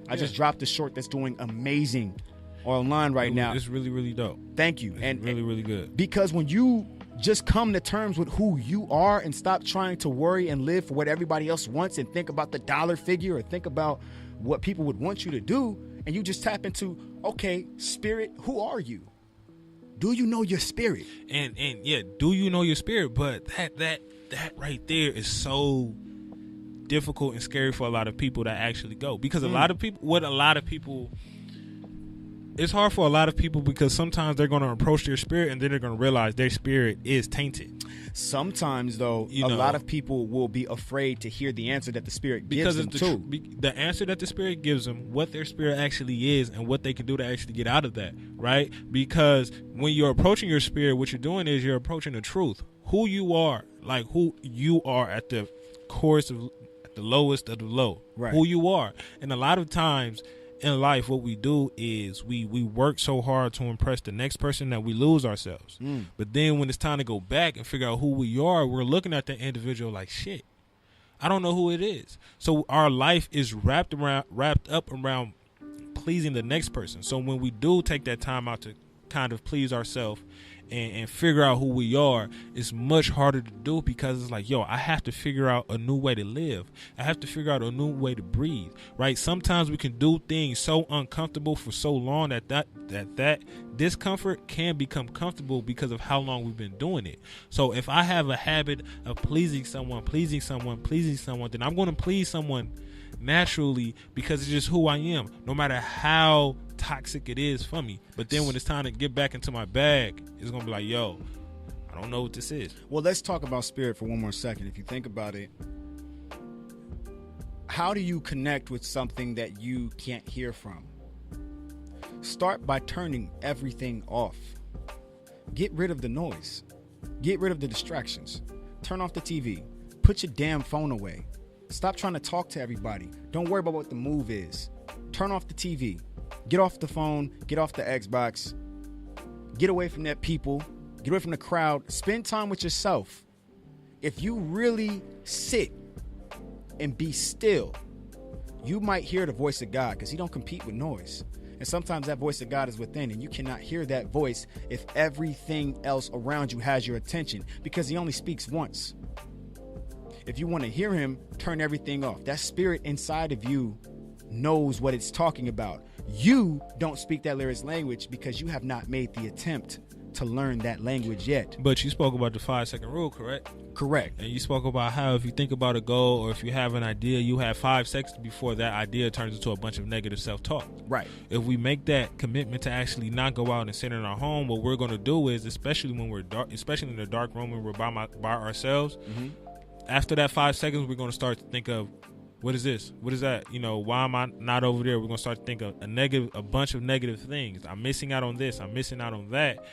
I just dropped a short that's doing amazing online right now. It's really, really dope. Thank you. It's really, really good. Because when you just come to terms with who you are and stop trying to worry and live for what everybody else wants and think about the dollar figure or think about what people would want you to do, and you just tap into, okay, spirit, who are you? Do you know your spirit? And yeah, do you know your spirit? But that right there is so difficult and scary for a lot of people that actually go, because a lot of people, it's hard for a lot of people because sometimes they're going to approach their spirit and then they're going to realize their spirit is tainted. Sometimes, though, a lot of people will be afraid to hear the answer that the spirit gives them too. The answer that the spirit gives them, what their spirit actually is, and what they can do to actually get out of that, right? Because when you're approaching your spirit, what you're doing is you're approaching the truth, who you are, like who you are at the course of, at the lowest of the low, right? Who you are. And a lot of times in life, what we do is we work so hard to impress the next person that we lose ourselves. But then when it's time to go back and figure out who we are, we're looking at the individual like, shit, I don't know who it is. So our life is wrapped up around pleasing the next person. So when we do take that time out to kind of please ourselves and figure out who we are is much harder to do, because it's like, yo, I have to figure out a new way to live. I have to figure out a new way to breathe, right? Sometimes we can do things so uncomfortable for so long that discomfort can become comfortable because of how long we've been doing it. So if I have a habit of pleasing someone, then I'm going to please someone naturally, because it's just who I am, no matter how toxic it is for me. But then when it's time to get back into my bag, it's gonna be like, yo, I don't know what this is. Well, let's talk about spirit for one more second. If you think about it, how do you connect with something that you can't hear from? Start by turning everything off. Get rid of the noise. Get rid of the distractions. Turn off the TV. Put your damn phone away. Stop trying to talk to everybody. Don't worry about what the move is. Turn off the TV. Get off the phone. Get off the Xbox. Get away from that people. Get away from the crowd. Spend time with yourself. If you really sit and be still, you might hear the voice of God, because he don't compete with noise. And sometimes that voice of God is within, and you cannot hear that voice if everything else around you has your attention, because he only speaks once. If you want to hear him, turn everything off. That spirit inside of you knows what it's talking about. You don't speak that lyrics language because you have not made the attempt to learn that language yet. But you spoke about the 5-second rule, correct? Correct. And you spoke about how if you think about a goal, or if you have an idea, you have 5 seconds before that idea turns into a bunch of negative self-talk. Right. If we make that commitment to actually not go out and sit in our home, what we're going to do is, especially when we're dark, especially in the dark room when we're by ourselves, after that 5 seconds, we're going to start to think of, what is this? What is that? You know, why am I not over there? We're going to start to think of a bunch of negative things. I'm missing out on this. I'm missing out on that.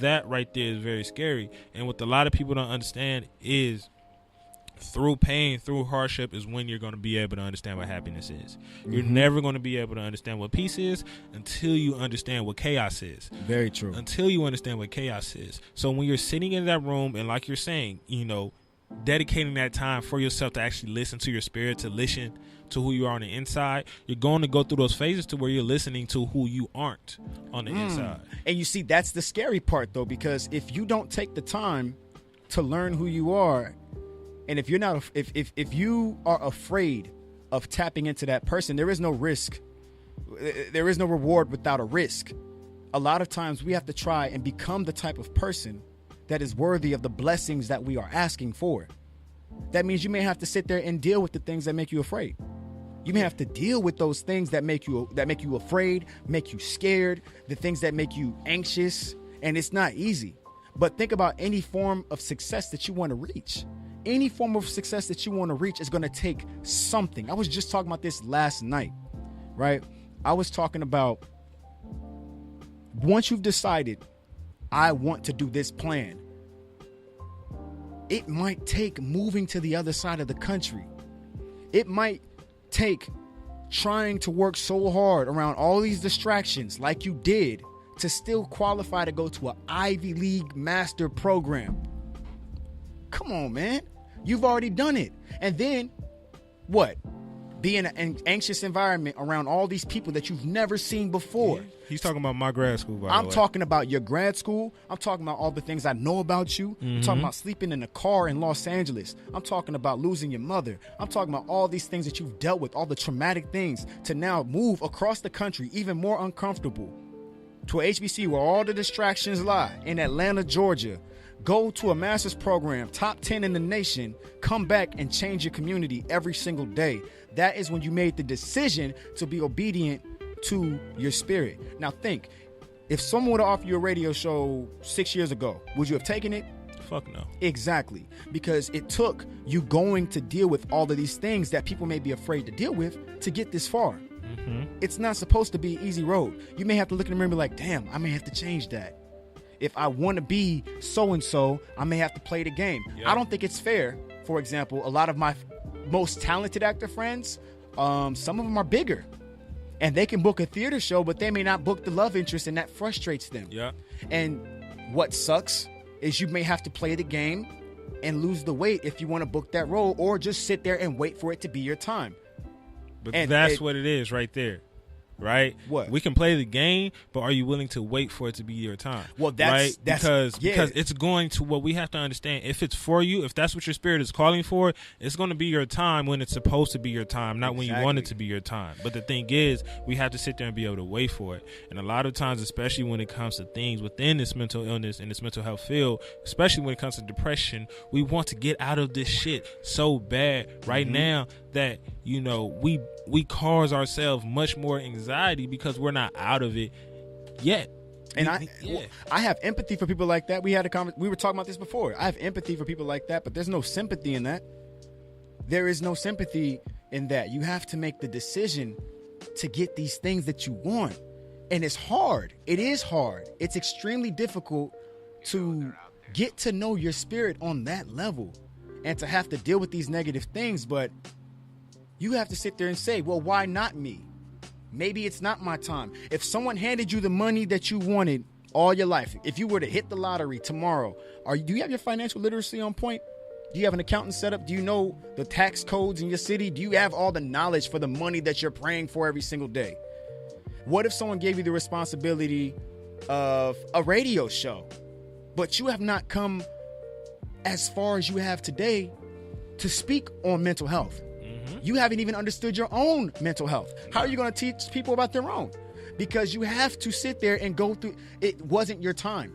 That right there is very scary. And what a lot of people don't understand is, through pain, through hardship, is when you're going to be able to understand what happiness is. You're never going to be able to understand what peace is until you understand what chaos is. Very true. Until you understand what chaos is. So when you're sitting in that room, and like you're saying, you know, dedicating that time for yourself to actually listen to your spirit, to listen to who you are on the inside, you're going to go through those phases to where you're listening to who you aren't on the inside. And you see, that's the scary part, though, because if you don't take the time to learn who you are, and if you're not, if you are afraid of tapping into that person, there is no risk. There is no reward without a risk. A lot of times we have to try and become the type of person that is worthy of the blessings that we are asking for. That means you may have to sit there and deal with the things that make you afraid. You may have to deal with those things that make you afraid, make you scared, the things that make you anxious, and it's not easy. But think about any form of success that you want to reach. Any form of success that you want to reach is going to take something. I was just talking about this last night, right? I was talking about, once you've decided, I want to do this plan, it might take moving to the other side of the country. It might take trying to work so hard around all these distractions like you did to still qualify to go to an Ivy League master program. Come on, man. You've already done it. And then what? Be in an anxious environment around all these people that you've never seen before. Yeah. He's talking about my grad school, by the way. I'm talking about your grad school. I'm talking about all the things I know about you. I'm talking about sleeping in a car in Los Angeles. I'm talking about losing your mother. I'm talking about all these things that you've dealt with, all the traumatic things, to now move across the country, even more uncomfortable, to a HBC where all the distractions lie, in Atlanta, Georgia. Go to a master's program, top 10 in the nation, come back and change your community every single day. That is when you made the decision to be obedient to your spirit. Now think, if someone would offer you a radio show 6 years ago, would you have taken it? Fuck no. Exactly. Because it took you going to deal with all of these things that people may be afraid to deal with to get this far. It's not supposed to be an easy road. You may have to look in the mirror and be like, damn, I may have to change that. If I want to be so-and-so, I may have to play the game. I don't think it's fair. For example, a lot of my most talented actor friends, some of them are bigger. And they can book a theater show, but they may not book the love interest, and that frustrates them. Yeah. And what sucks is you may have to play the game and lose the weight if you want to book that role, or just sit there and wait for it to be your time. But that's what it is right there. right? What? We can play the game, but are you willing to wait for it to be your time? Well, right? Because yeah. it's going to, what we have to understand, if it's for you, if that's what your spirit is calling for, it's going to be your time when it's supposed to be your time, not when you want it to be your time. But the thing is, we have to sit there and be able to wait for it. And a lot of times, especially when it comes to things within this mental illness and this mental health field, especially when it comes to depression, we want to get out of this shit so bad right now that, you know, we cause ourselves much more anxiety because we're not out of it yet. And I have empathy for people like that. We were talking about this before. I have empathy for people like that, but there's no sympathy in that. There is no sympathy in that. You have to make the decision to get these things that you want. And it's hard. It is hard. It's extremely difficult to get to know your spirit on that level and to have to deal with these negative things. But you have to sit there and say, well, why not me? Maybe it's not my time. If someone handed you the money that you wanted all your life, if you were to hit the lottery tomorrow, do you have your financial literacy on point? Do you have an accountant set up? Do you know the tax codes in your city? Do you have all the knowledge for the money that you're praying for every single day? What if someone gave you the responsibility of a radio show, but you have not come as far as you have today to speak on mental health? You haven't even understood your own mental health. How are you going to teach people about their own? Because you have to sit there and go through. It wasn't your time.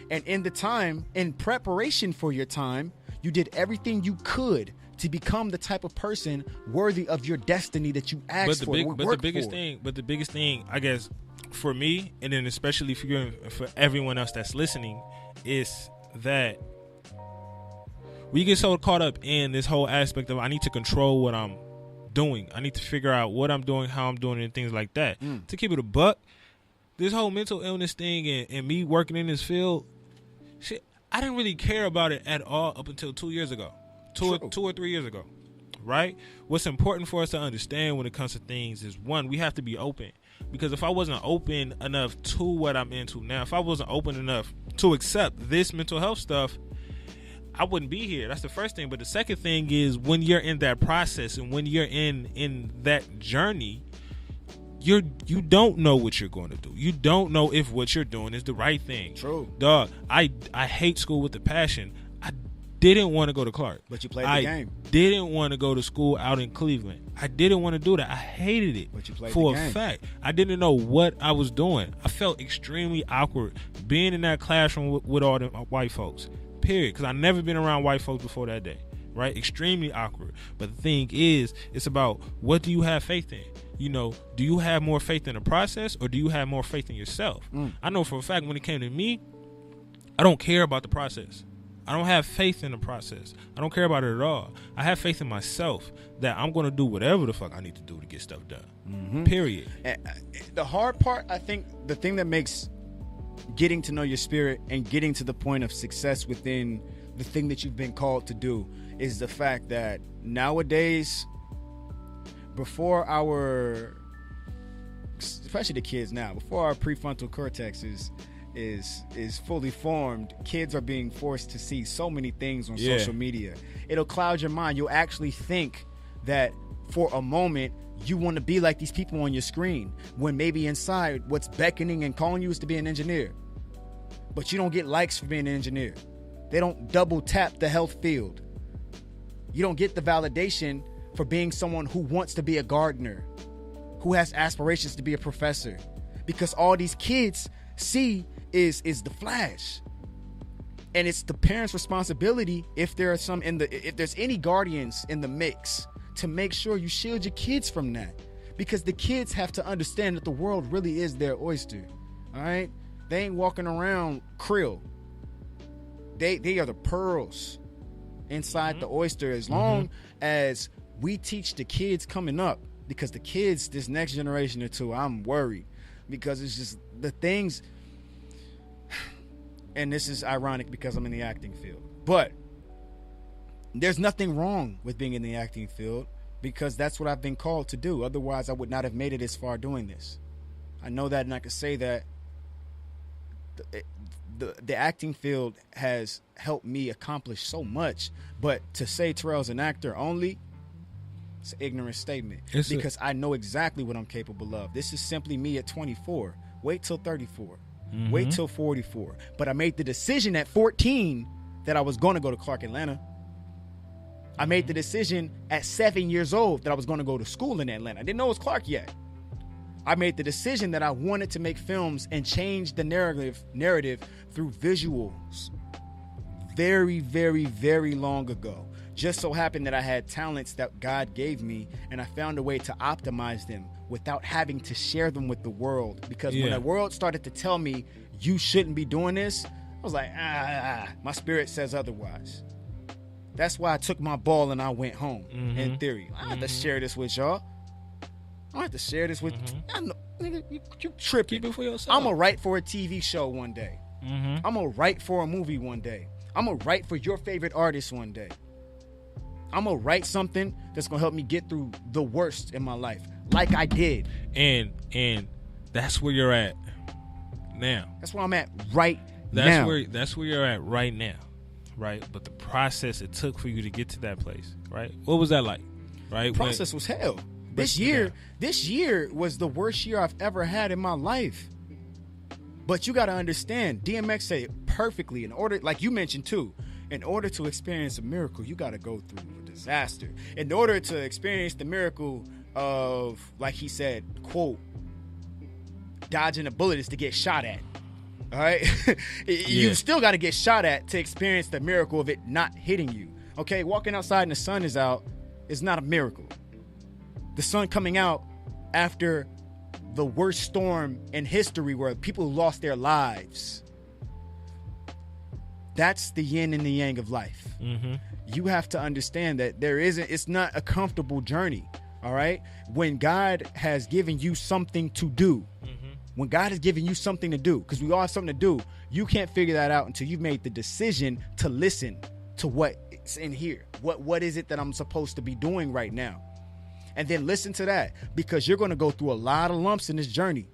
And in the time, in preparation for your time, you did everything you could to become the type of person worthy of your destiny that you asked for. But the biggest thing, I guess, for me, and then especially for you and for everyone else that's listening, is that we get so caught up in this whole aspect of I need to control what I'm doing. I need to figure out what I'm doing, how I'm doing it, and things like that. To keep it a buck, this whole mental illness thing and me working in this field, shit, I didn't really care about it at all up until 2 years ago. Two or 3 years ago, right? What's important for us to understand when it comes to things is, one, we have to be open. Because if I wasn't open enough to what I'm into now, if I wasn't open enough to accept this mental health stuff, I wouldn't be here. That's the first thing. But the second thing is, when you're in that process and when you're in that journey, you don't know what you're going to do. You don't know if what you're doing is the right thing. True. Dog, I hate school with a passion. I didn't want to go to Clark. But you played the game. I didn't want to go to school out in Cleveland. I didn't want to do that. I hated it. But you played for the game. a fact. I didn't know what I was doing. I felt extremely awkward being in that classroom with all the white folks. Period. Because I've never been around white folks before that day. Right? Extremely awkward. But the thing is, it's about, what do you have faith in? You know, do you have more faith in the process, or do you have more faith in yourself? I know for a fact, when it came to me, I don't care about the process. I don't have faith in the process. I don't care about it at all. I have faith in myself that I'm going to do whatever the fuck I need to do to get stuff done. Period. And the hard part, I think, the thing that makes getting to know your spirit and getting to the point of success within the thing that you've been called to do is the fact that nowadays, before our, especially the kids now, before our prefrontal cortex is fully formed, kids are being forced to see so many things on social media. It'll cloud your mind. You'll actually think that for a moment you want to be like these people on your screen, when maybe inside what's beckoning and calling you is to be an engineer. But you don't get likes for being an engineer. They don't double tap the health field. You don't get the validation for being someone who wants to be a gardener, who has aspirations to be a professor, because all these kids see is the flash. And it's the parents' responsibility, if there are some if there's any guardians in the mix, to make sure you shield your kids from that, because the kids have to understand that the world really is their oyster. All right, they ain't walking around krill. They are the pearls inside the oyster. As long as we teach the kids coming up, because the kids, this next generation or two, I'm worried, because it's just the things. And this is ironic because I'm in the acting field, but there's nothing wrong with being in the acting field, because that's what I've been called to do. Otherwise, I would not have made it as far doing this. I know that, and I can say that the acting field has helped me accomplish so much. But to say Terrell's an actor only, It's an ignorant statement It's because I know exactly what I'm capable of. This is simply me at 24. Wait till 34. Wait till 44. But I made the decision at 14 that I was going to go to Clark Atlanta. I made the decision at 7 years old that I was going to go to school in Atlanta. I didn't know it was Clark yet. I made the decision that I wanted to make films and change the narrative through visuals very, very, very long ago. Just so happened that I had talents that God gave me, and I found a way to optimize them without having to share them with the world. Because when the world started to tell me, you shouldn't be doing this, I was like, my spirit says otherwise. That's why I took my ball and I went home, in theory. I don't have to share this with y'all. I don't have to share this with I know, nigga, you tripping. Keep it for yourself. I'm going to write for a TV show one day. I'm going to write for a movie one day. I'm going to write for your favorite artist one day. I'm going to write something that's going to help me get through the worst in my life, like I did. And that's where you're at now. That's where I'm at right now. That's where you're at right now, right? But the process it took for you to get to that place, right? What was that like, right? The process was hell. This year was the worst year I've ever had in my life. But you got to understand, DMX said it perfectly. In order, like you mentioned too, in order to experience a miracle, you got to go through a disaster. In order to experience the miracle of, like he said, quote, dodging a bullet is to get shot at. All right? You still got to get shot at to experience the miracle of it not hitting you. Okay? Walking outside and the sun is out is not a miracle. The sun coming out after the worst storm in history where people lost their lives. That's the yin and the yang of life. You have to understand that it's not a comfortable journey. All right. When God has given you something to do, when God has given you something to do, because we all have something to do, you can't figure that out until you've made the decision to listen to what's in here. What is it that I'm supposed to be doing right now? And then listen to that, because you're going to go through a lot of lumps in this journey.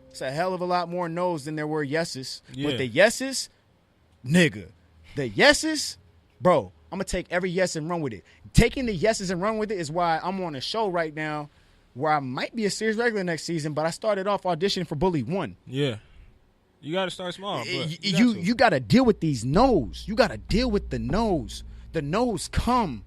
It's a hell of a lot more no's than there were yeses. Yeah. But the yeses, nigga, the yeses, bro, I'm going to take every yes and run with it. Taking the yeses and run with it is why I'm on a show right now where I might be a series regular next season, but I started off auditioning for Bully 1. Yeah. You got to start small. But you got to deal with these no's. You got to deal with the no's. The no's come.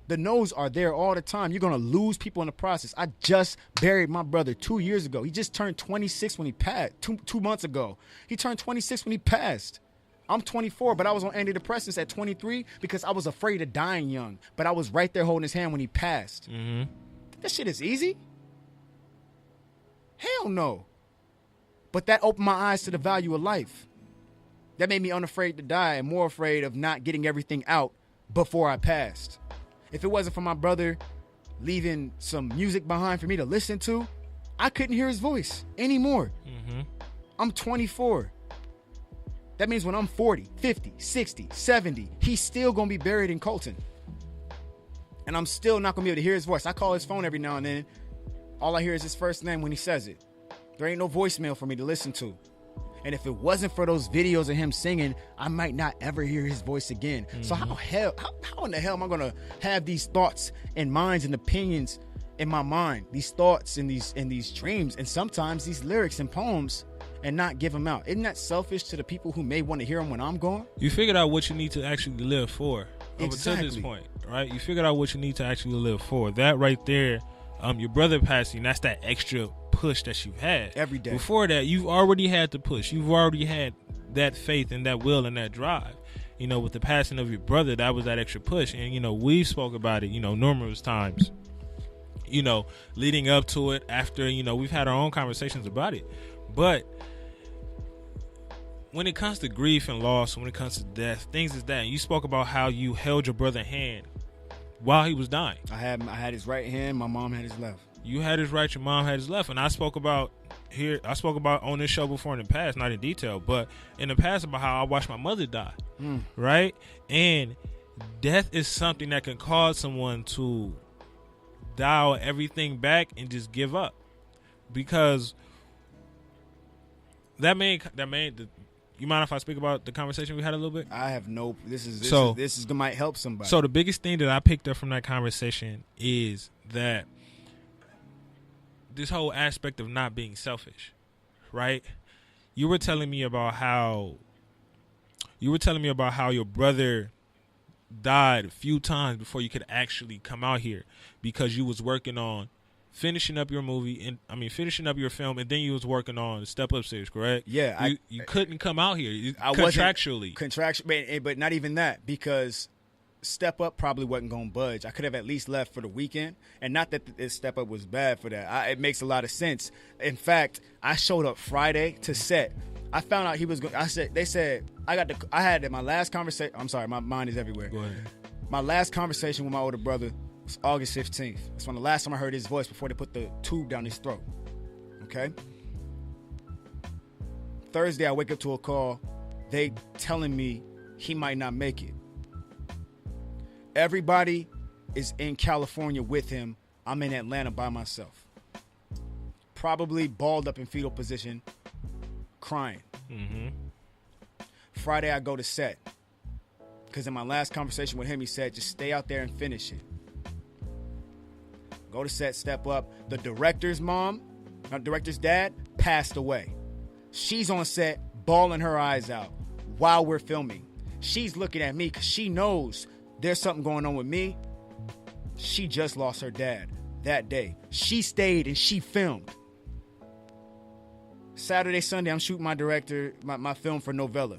The no's are there all the time. You're going to lose people in the process. I just buried my brother 2 years ago. He just turned 26 when he passed, two months ago. He turned 26 when he passed. I'm 24, but I was on antidepressants at 23 because I was afraid of dying young. But I was right there holding his hand when he passed. That shit is easy? Hell no. But that opened my eyes to the value of life. That made me unafraid to die and more afraid of not getting everything out before I passed. If it wasn't for my brother leaving some music behind for me to listen to, I couldn't hear his voice anymore. I'm 24. That means when I'm 40, 50, 60, 70, he's still going to be buried in Colton. And I'm still not going to be able to hear his voice. I call his phone every now and then. All I hear is his first name when he says it. There ain't no voicemail for me to listen to. And if it wasn't for those videos of him singing, I might not ever hear his voice again. So how in the hell am I going to have these thoughts and minds and opinions in my mind, these thoughts and these dreams, and sometimes these lyrics and poems, and not give them out? Isn't that selfish to the people who may want to hear them when I'm gone? You figured out what you need to actually live for. Exactly. Up to this point, right? You figured out what you need to actually live for. That right there, your brother passing, that's that extra push that you've had every day. Before that, you've already had the push. You've already had that faith and that will and that drive. You know, with the passing of your brother, that was that extra push. And, you know, we've spoke about it, you know, numerous times, you know, leading up to it, after, you know, we've had our own conversations about it. But when it comes to grief and loss, when it comes to death, things is that. And you spoke about how you held your brother's hand while he was dying. I had his right hand. My mom had his left. You had his right, your mom had his left. And I spoke about on this show before in the past, not in detail, but in the past about how I watched my mother die. Right? And death is something that can cause someone to dial everything back and just give up. Because that man, You mind if I speak about the conversation we had a little bit? I have no. This might help somebody. So the biggest thing that I picked up from that conversation is that this whole aspect of not being selfish, right? You were telling me about how your brother died a few times before you could actually come out here because you was working on finishing up your finishing up your film, and then you was working on Step Up series, correct? Yeah, you couldn't come out here contractually, but not even that, because Step Up probably wasn't going to budge. I could have at least left for the weekend, and not that this Step Up was bad for that. It makes a lot of sense. In fact, I showed up Friday to set. I found out he was going. They said I had my last conversation. I'm sorry, my mind is everywhere. Go ahead. My last conversation with my older brother was August 15th. That's when the last time I heard his voice before they put the tube down his throat. Okay. Thursday, I wake up to a call. They telling me he might not make it. Everybody is in California with him. I'm in Atlanta by myself. Probably balled up in fetal position, crying. Mm-hmm. Friday, I go to set. Because in my last conversation with him, he said, just stay out there and finish it. Go to set, Step Up. The director's dad, passed away. She's on set, bawling her eyes out while we're filming. She's looking at me because she knows there's something going on with me. She just lost her dad that day. She stayed and she filmed. Saturday, Sunday, I'm shooting my film for Novella.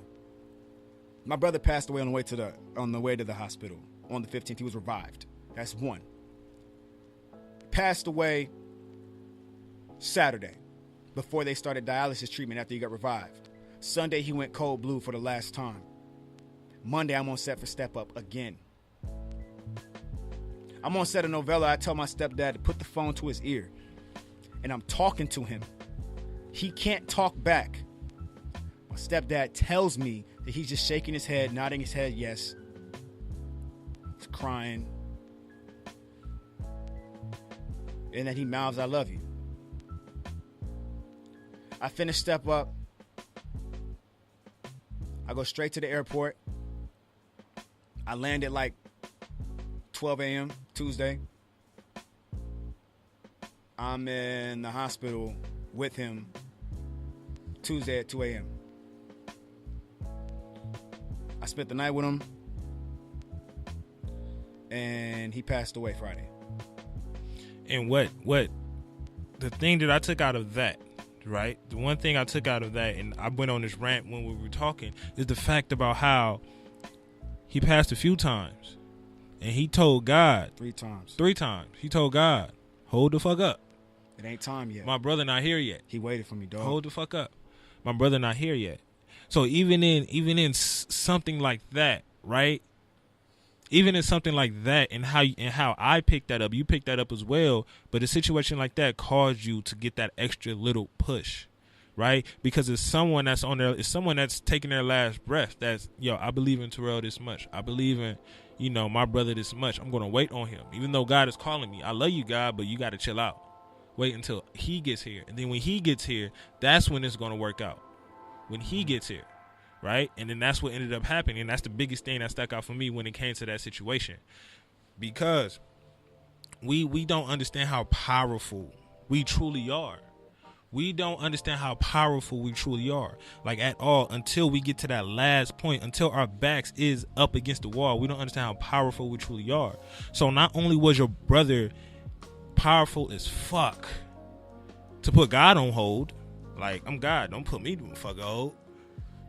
My brother passed away on the way to the hospital on the 15th. He was revived. That's one. Passed away Saturday before they started dialysis treatment after he got revived. Sunday, he went cold blue for the last time. Monday, I'm on set for Step Up again. I'm on set of Novella. I tell my stepdad to put the phone to his ear, and I'm talking to him. He can't talk back. My stepdad tells me that he's just shaking his head, nodding his head, yes. He's crying. And then he mouths, I love you. I finish Step Up. I go straight to the airport. I land at like 12 a.m. Tuesday. I'm in the hospital with him Tuesday at 2 a.m. I spent the night with him, and he passed away Friday. And what the thing that I took out of that, right? The one thing I took out of that, and I went on this rant when we were talking, is the fact about how he passed a few times, and he told God 3 times. 3 times. He told God, hold the fuck up. It ain't time yet. My brother not here yet. He waited for me, dog. Hold the fuck up. My brother not here yet. So even in something like that, right? Even in something like that, and how I picked that up, you picked that up as well. But a situation like that caused you to get that extra little push, right? Because it's someone that's on there, it's someone that's taking their last breath. That's, I believe in Terrell this much. I believe in, my brother this much. I'm gonna wait on him, even though God is calling me. I love you, God, but you got to chill out. Wait until he gets here, and then when he gets here, that's when it's gonna work out. When he gets here. Right? And then that's what ended up happening. And that's the biggest thing that stuck out for me when it came to that situation. Because we don't understand how powerful we truly are. We don't understand how powerful we truly are. Like at all, until we get to that last point, until our backs is up against the wall. We don't understand how powerful we truly are. So not only was your brother powerful as fuck to put God on hold. Like, I'm God, don't put me on fucking hold.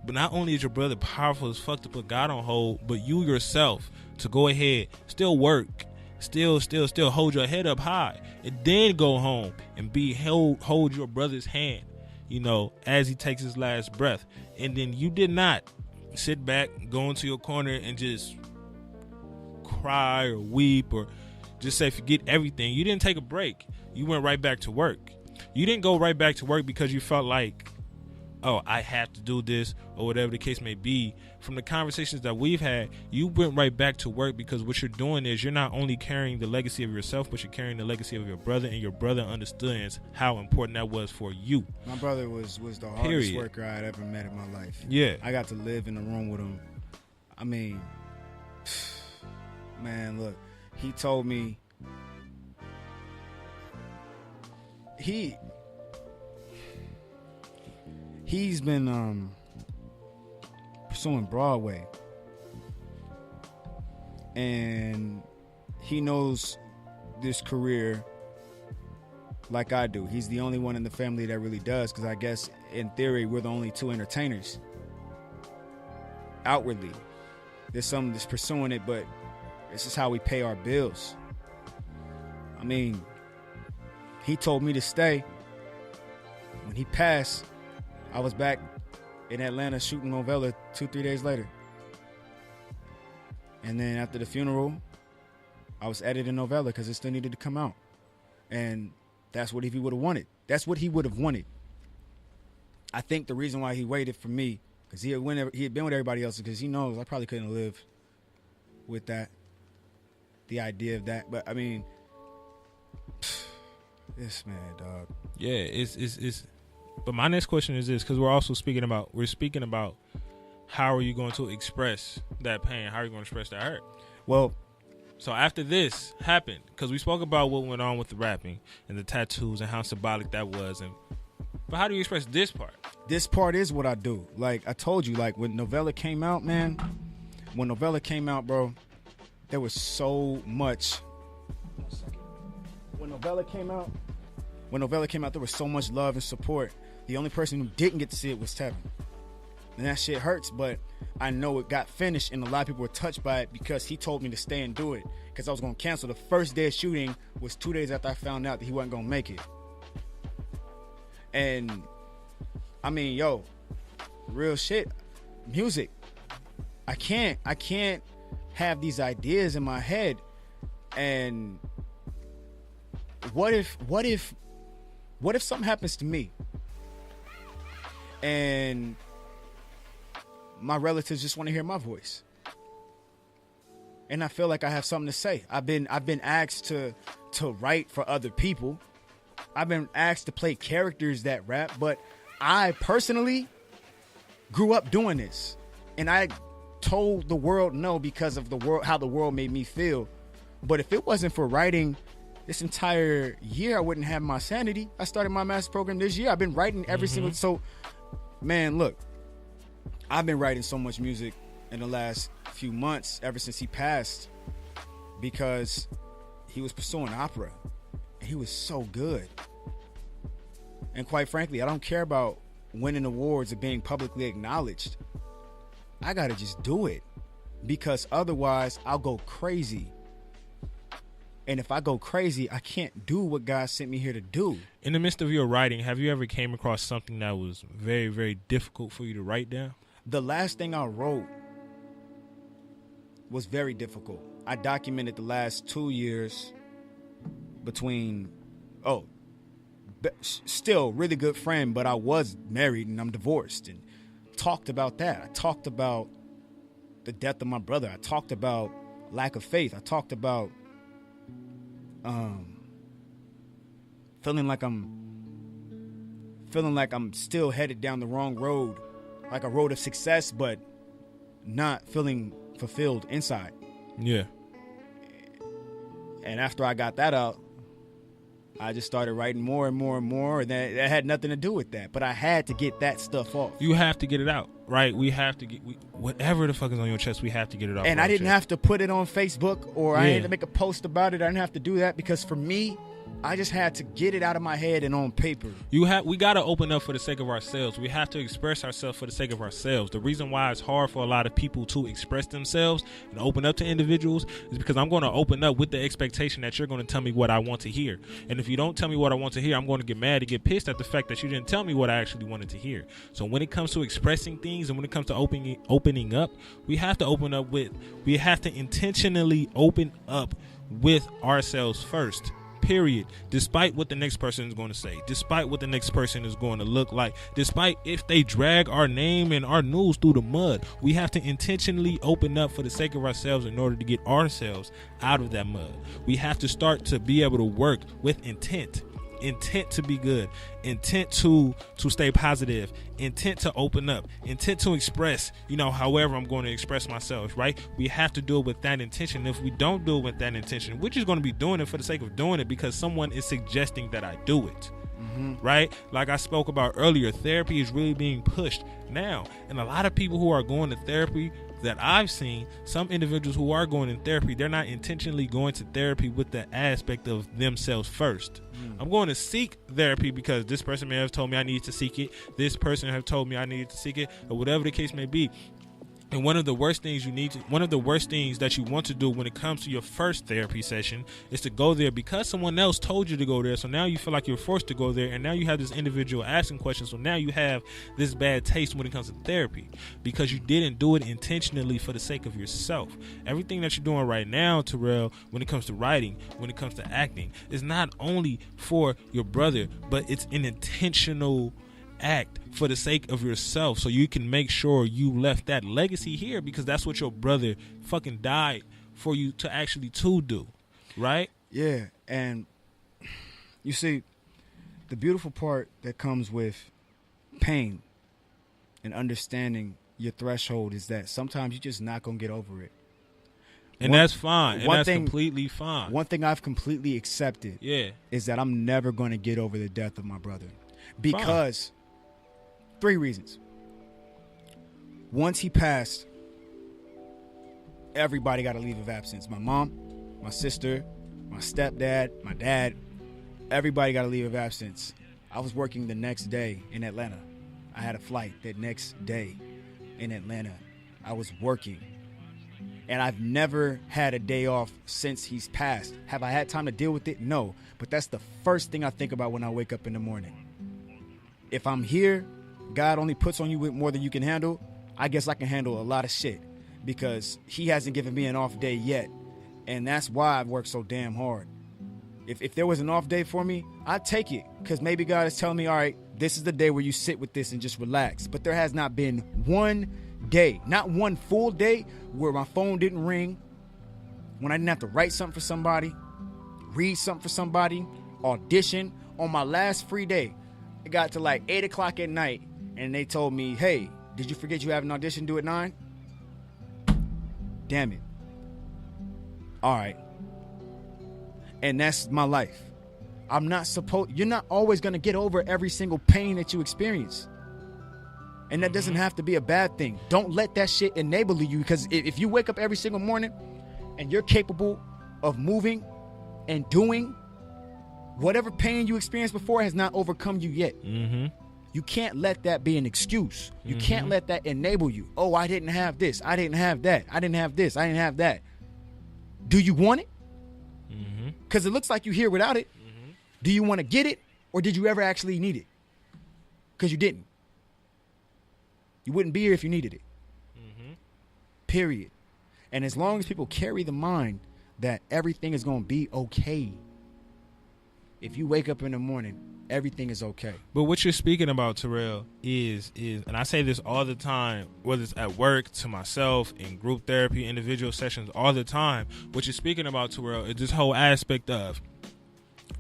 But not only is your brother powerful as fuck to put God on hold, but you yourself to go ahead, still work, still hold your head up high, and then go home and hold your brother's hand, as he takes his last breath. And then you did not sit back, go into your corner, and just cry or weep or just say forget everything. You didn't take a break. You went right back to work. You didn't go right back to work because you felt like, oh, I have to do this or whatever the case may be. From the conversations that we've had, you went right back to work, because what you're doing is you're not only carrying the legacy of yourself, but you're carrying the legacy of your brother, and your brother understands how important that was for you. My brother was the hardest Period. worker I had ever met in my life. Yeah. I got to live in the room with him. I mean, man, look, he told me he's been pursuing Broadway, and he knows this career like I do. He's the only one in the family that really does, because I guess in theory we're the only two entertainers outwardly. There's some that's pursuing it, but this is how we pay our bills. I mean, he told me to stay. When he passed, I was back in Atlanta shooting Novella 2-3 days later. And then after the funeral, I was editing Novella because it still needed to come out. And that's what he would have wanted. That's what he would have wanted. I think the reason why he waited for me, because he had been with everybody else, because he knows I probably couldn't live with that, the idea of that. But I mean, this man, dog. Yeah, it's. But my next question is this, because we're speaking about how are you going to express that pain? How are you going to express that hurt? Well, so after this happened, because we spoke about what went on with the rapping and the tattoos and how symbolic that was, but how do you express this part? This part is what I do. Like I told you, like when Novella came out, man. When Novella came out, bro, there was so much. When Novella came out, there was so much love and support. The only person who didn't get to see it was Tevin. And that shit hurts, but I know it got finished, and a lot of people were touched by it because he told me to stay and do it, because I was going to cancel. The first day of shooting was 2 days after I found out that he wasn't going to make it. And, I mean, yo, real shit, music. I can't have these ideas in my head, and what if something happens to me and my relatives just want to hear my voice, and I feel like I have something to say. I've been asked to write for other people. I've been asked to play characters that rap, but I personally grew up doing this, and I told the world no because of how the world made me feel. But if it wasn't for writing this entire year, I wouldn't have my sanity. I started my master's program this year. I've been writing every single. So, man, look, I've been writing so much music in the last few months ever since he passed, because he was pursuing opera, and he was so good. And quite frankly, I don't care about winning awards or being publicly acknowledged. I gotta just do it, because otherwise I'll go crazy. And if I go crazy, I can't do what God sent me here to do. In the midst of your writing, have you ever came across something that was very, very difficult for you to write down? The last thing I wrote was very difficult. I documented the last 2 years between, still really good friend, but I was married and I'm divorced, and talked about that. I talked about the death of my brother. I talked about lack of faith. I talked about feeling like I'm still headed down the wrong road, like a road of success, but not feeling fulfilled inside. Yeah. And after I got that out, I just started writing more and more and more. And that had nothing to do with that, but I had to get that stuff off. You have to get it out, right? We have to get whatever the fuck is on your chest. We have to get it off. And I didn't have to put it on Facebook, or I had to make a post about it. I didn't have to do that, because for me, I just had to get it out of my head and on paper. We got to open up for the sake of ourselves. We have to express ourselves for the sake of ourselves. The reason why it's hard for a lot of people to express themselves and open up to individuals is because I'm going to open up with the expectation that you're going to tell me what I want to hear. And if you don't tell me what I want to hear, I'm going to get mad and get pissed at the fact that you didn't tell me what I actually wanted to hear. So when it comes to expressing things and when it comes to opening up, we have to intentionally open up with ourselves first. period. Despite what the next person is going to say, despite what the next person is going to look like, despite if they drag our name and our news through the mud, we have to intentionally open up for the sake of ourselves in order to get ourselves out of that mud. We have to start to be able to work with intent to be good, intent to stay positive, intent to open up, intent to express, however I'm going to express myself, right? We have to do it with that intention. If we don't do it with that intention, we're just going to be doing it for the sake of doing it because someone is suggesting that I do it. Right? Like I spoke about earlier, therapy is really being pushed now. And a lot of people who are going to therapy that I've seen, some individuals who are going in therapy, they're not intentionally going to therapy with the aspect of themselves first. I'm going to seek therapy because this person may have told me I need to seek it. This person have told me I need to seek it, or whatever the case may be. And one of the worst things that you want to do when it comes to your first therapy session is to go there because someone else told you to go there. So now you feel like you're forced to go there, and now you have this individual asking questions. So now you have this bad taste when it comes to therapy because you didn't do it intentionally for the sake of yourself. Everything that you're doing right now, Terrell, when it comes to writing, when it comes to acting, is not only for your brother, but it's an intentional act for the sake of yourself, so you can make sure you left that legacy here because that's what your brother fucking died for you to actually do, right? Yeah, and you see, the beautiful part that comes with pain and understanding your threshold is that sometimes you're just not gonna get over it, and that's fine. And that's completely fine. One thing I've completely accepted, is that I'm never gonna get over the death of my brother because. 3 reasons. Once he passed, everybody got a leave of absence. My mom, my sister, my stepdad, my dad, everybody got a leave of absence. I was working the next day in Atlanta. I had a flight that next day in Atlanta. I was working. And I've never had a day off since he's passed. Have I had time to deal with it? No. But that's the first thing I think about when I wake up in the morning. If I'm here, God only puts on you with more than you can handle. I guess I can handle a lot of shit because he hasn't given me an off day yet. And that's why I've worked so damn hard. If there was an off day for me, I'd take it because maybe God is telling me, all right, this is the day where you sit with this and just relax. But there has not been one day, not one full day where my phone didn't ring, when I didn't have to write something for somebody, read something for somebody, audition. On my last free day, it got to like 8 o'clock at night. And they told me, hey, did you forget you have an audition due at 9? Damn it. All right. And that's my life. You're not always going to get over every single pain that you experience. And that doesn't have to be a bad thing. Don't let that shit enable you because if you wake up every single morning and you're capable of moving and doing, whatever pain you experienced before has not overcome you yet. You can't let that be an excuse. You can't let that enable you. Oh, I didn't have this. I didn't have that. I didn't have this. I didn't have that. Do you want it? Because it looks like you're here without it. Do you want to get it? Or did you ever actually need it? Because you didn't. You wouldn't be here if you needed it. Period. And as long as people carry the mind that everything is going to be okay, if you wake up in the morning, everything is okay. But what you're speaking about, Terrell, is and I say this all the time, whether it's at work, to myself, in group therapy, individual sessions, all the time. What you're speaking about, Terrell, is this whole aspect of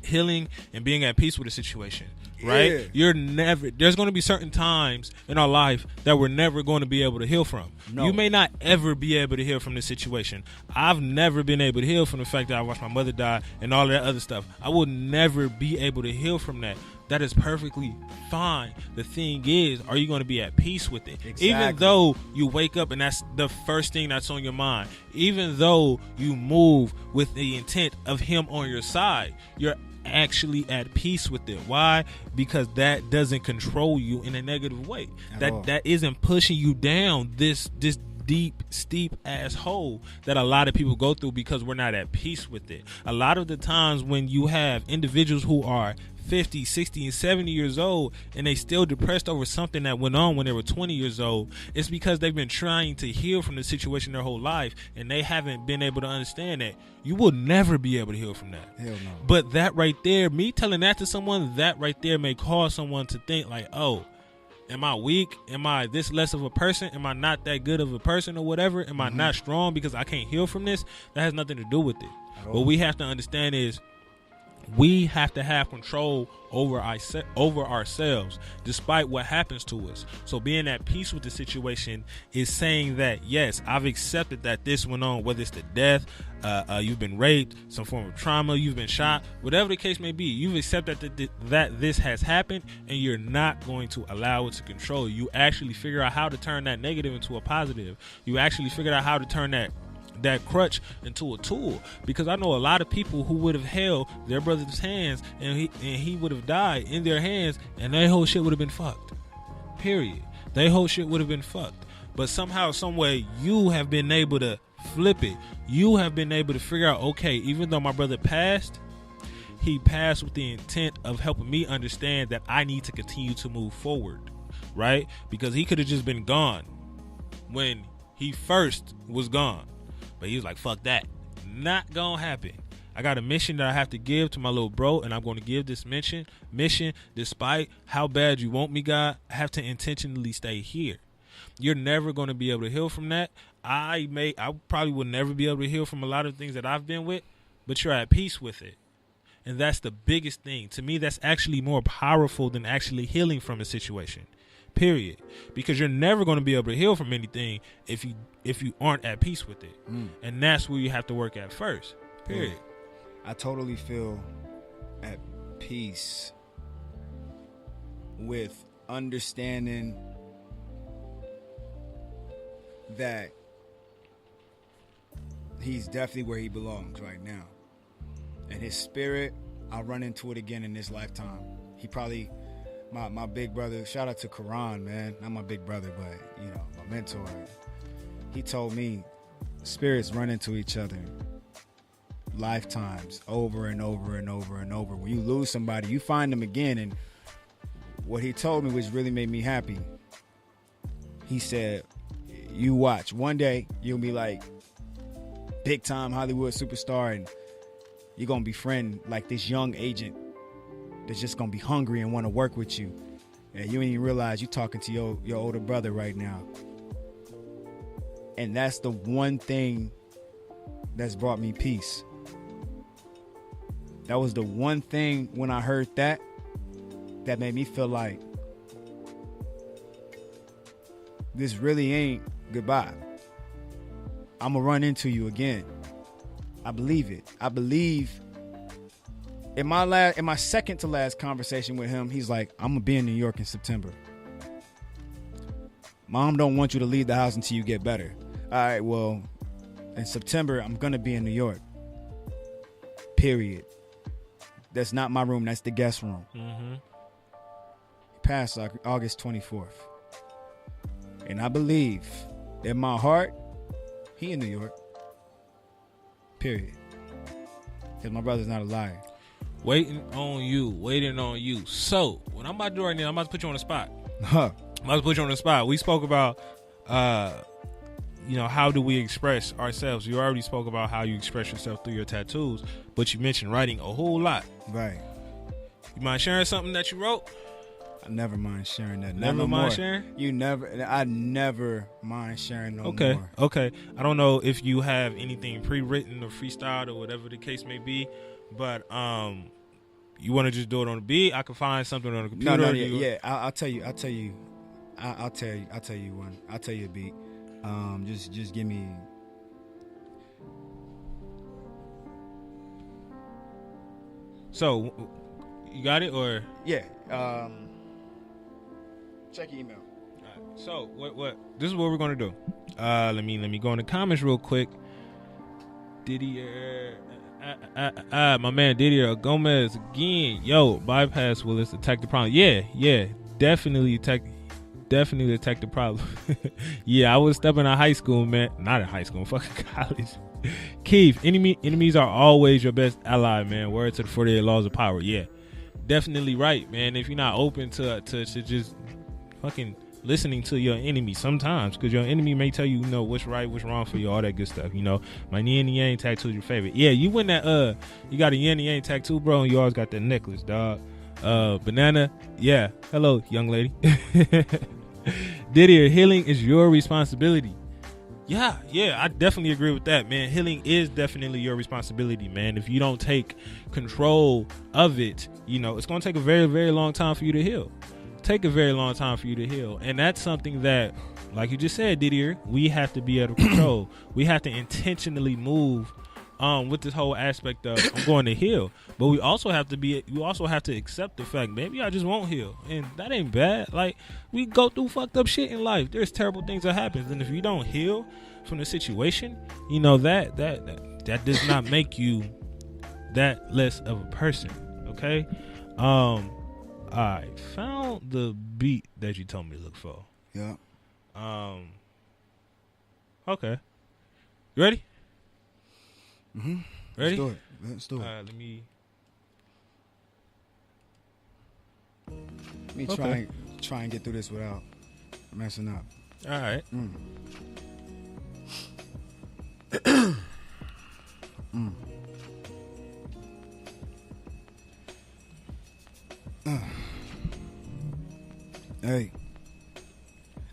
healing and being at peace with a situation, right? There's going to be certain times in our life that we're never going to be able to heal from. No. You may not ever be able to heal from this situation. I've never been able to heal from the fact that I watched my mother die and all that other stuff. I will never be able to heal from that. That is perfectly fine. The thing is, are you going to be at peace with it? Exactly. Even though you wake up and that's the first thing that's on your mind, even though you move with the intent of him on your side, you're actually at peace with it. Why? Because that doesn't control you in a negative way. That isn't pushing you down this deep, steep ass hole that a lot of people go through because we're not at peace with it. A lot of the times when you have individuals who are 50, 60, and 70 years old and they still depressed over something that went on when they were 20 years old, it's because they've been trying to heal from the situation their whole life, and they haven't been able to understand that you will never be able to heal from that. Hell no. But that right there, me telling that to someone, that right there may cause someone to think like, oh, am I weak? Am I this less of a person? Am I not that good of a person or whatever? Am I not strong because I can't heal from this? That has nothing to do with it. What we have to understand is we have to have control over ourselves despite what happens to us. So being at peace with the situation is saying that, yes, I've accepted that this went on, whether it's the death, you've been raped, some form of trauma, you've been shot, whatever the case may be. You've accepted that this has happened, and you're not going to allow it to control you. You actually figure out how to turn that negative into a positive. You actually figure out how to turn that crutch into a tool, because I know a lot of people who would have held their brother's hands and he would have died in their hands, and their whole shit would have been fucked. Period. Their whole shit would have been fucked. But somehow, some way, you have been able to flip it. You have been able to figure out, okay, even though my brother passed, he passed with the intent of helping me understand that I need to continue to move forward, right? Because he could have just been gone when he first was gone. But he was like, fuck that. Not gonna happen. I got a mission that I have to give to my little bro, and I'm going to give this mission despite how bad you want me, God. I have to intentionally stay here. You're never going to be able to heal from that. I probably will never be able to heal from a lot of things that I've been with, but you're at peace with it. And that's the biggest thing. To me, that's actually more powerful than actually healing from a situation. Period. Because you're never going to be able to heal from anything if you aren't at peace with it. And that's where you have to work at first. Period. I totally feel at peace with understanding that he's definitely where he belongs right now. And his spirit, I'll run into it again in this lifetime. He probably... My big brother, shout out to Karan, man. Not my big brother, but, my mentor. He told me spirits run into each other lifetimes over and over and over and over. When you lose somebody, you find them again. And what he told me, which really made me happy, he said, you watch. One day, you'll be like big time Hollywood superstar, and you're going to befriend like this young agent that's just gonna be hungry and want to work with you, and you ain't even realize you're talking to your older brother right now. And that's the one thing that's brought me peace. That was the one thing when I heard that made me feel like this really ain't goodbye. I'm gonna run into you again. I believe it. I believe. In my second to last conversation with him, he's like, I'm gonna be in New York in September. Mom don't want you to leave the house until you get better. All right, well, in September, I'm gonna be in New York. Period. That's not my room. That's the guest room. He passed August 24th. And I believe in my heart, he in New York. Period. Because my brother's not a liar. Waiting on you. So, what I'm about to do right now, I'm about to put you on the spot. We spoke about, how do we express ourselves? You already spoke about how you express yourself through your tattoos, but you mentioned writing a whole lot. Right. You mind sharing something that you wrote? I never mind sharing that. Never mind sharing? I never mind sharing no more. Okay. I don't know if you have anything pre-written or freestyled or whatever the case may be, but you want to just do it on the beat? I can find something on the computer. No, yeah. I'll tell you one. I'll tell you a beat. Just give me. So, you got it or? Yeah. Check your email. All right. So what? This is what we're gonna do. Let me go in the comments real quick. Didier, my man Didier Gomez again. Yo, bypass Willis, attack the problem. Yeah, definitely attack. definitely attack the problem. Yeah, I was stepping in high school, man. Not in high school, fucking college. Keith, enemies are always your best ally, man. Word to the 48 laws of power. Yeah, definitely right, man. If you're not open to just fucking listening to your enemy sometimes, because your enemy may tell you, you know, what's right, what's wrong for you, all that good stuff. You know, my yin and yang tattoo is your favorite. Yeah, you win that. You got a yin and yang tattoo, bro, and you always got that necklace, dog. Banana. Yeah. Hello, young lady. Didier, healing is your responsibility. Yeah, I definitely agree with that, man. Healing is definitely your responsibility, man. If you don't take control of it, you know, it's going to take a very, very long time for you to heal. And that's something that, like you just said, Didier, we have to be able to control. We have to intentionally move with this whole aspect of I'm going to heal. But we also have to accept the fact maybe I just won't heal. And that ain't bad. Like, we go through fucked up shit in life. There's terrible things that happen. And if you don't heal from the situation, you know, that does not make you that less of a person. Okay? I found the beat that you told me to look for. Yeah. Okay. You ready? Mm-hmm. Ready? Let's do it. Let me try and get through this without messing up. All right. Hey.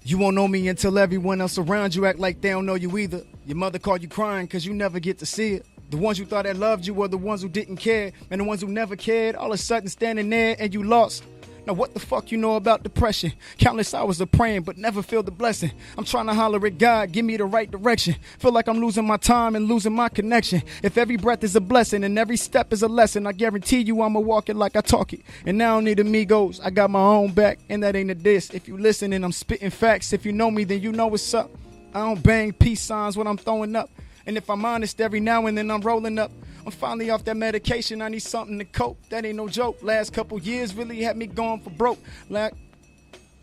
You won't know me until everyone else around you act like they don't know you either. Your mother called you crying because you never get to see it. The ones you thought that loved you were the ones who didn't care. And the ones who never cared, all of a sudden standing there and you lost. Now what the fuck you know about depression? Countless hours of praying but never feel the blessing. I'm trying to holler at God, give me the right direction. Feel like I'm losing my time and losing my connection. If every breath is a blessing and every step is a lesson, I guarantee you I'ma walk it like I talk it. And now I don't need amigos, I got my own back. And that ain't a diss. If you listen and I'm spitting facts, if you know me then you know what's up. I don't bang peace signs when I'm throwing up. And if I'm honest, every now and then I'm rolling up. I'm finally off that medication, I need something to cope. That ain't no joke. Last couple years really had me going for broke. Like,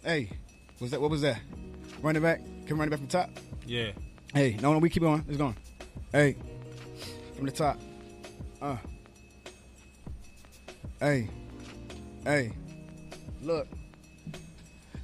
hey, what was that? Run it back. Can we run it back from the top? Yeah. Hey, no, we keep going. It's going. Hey, from the top. Hey, look.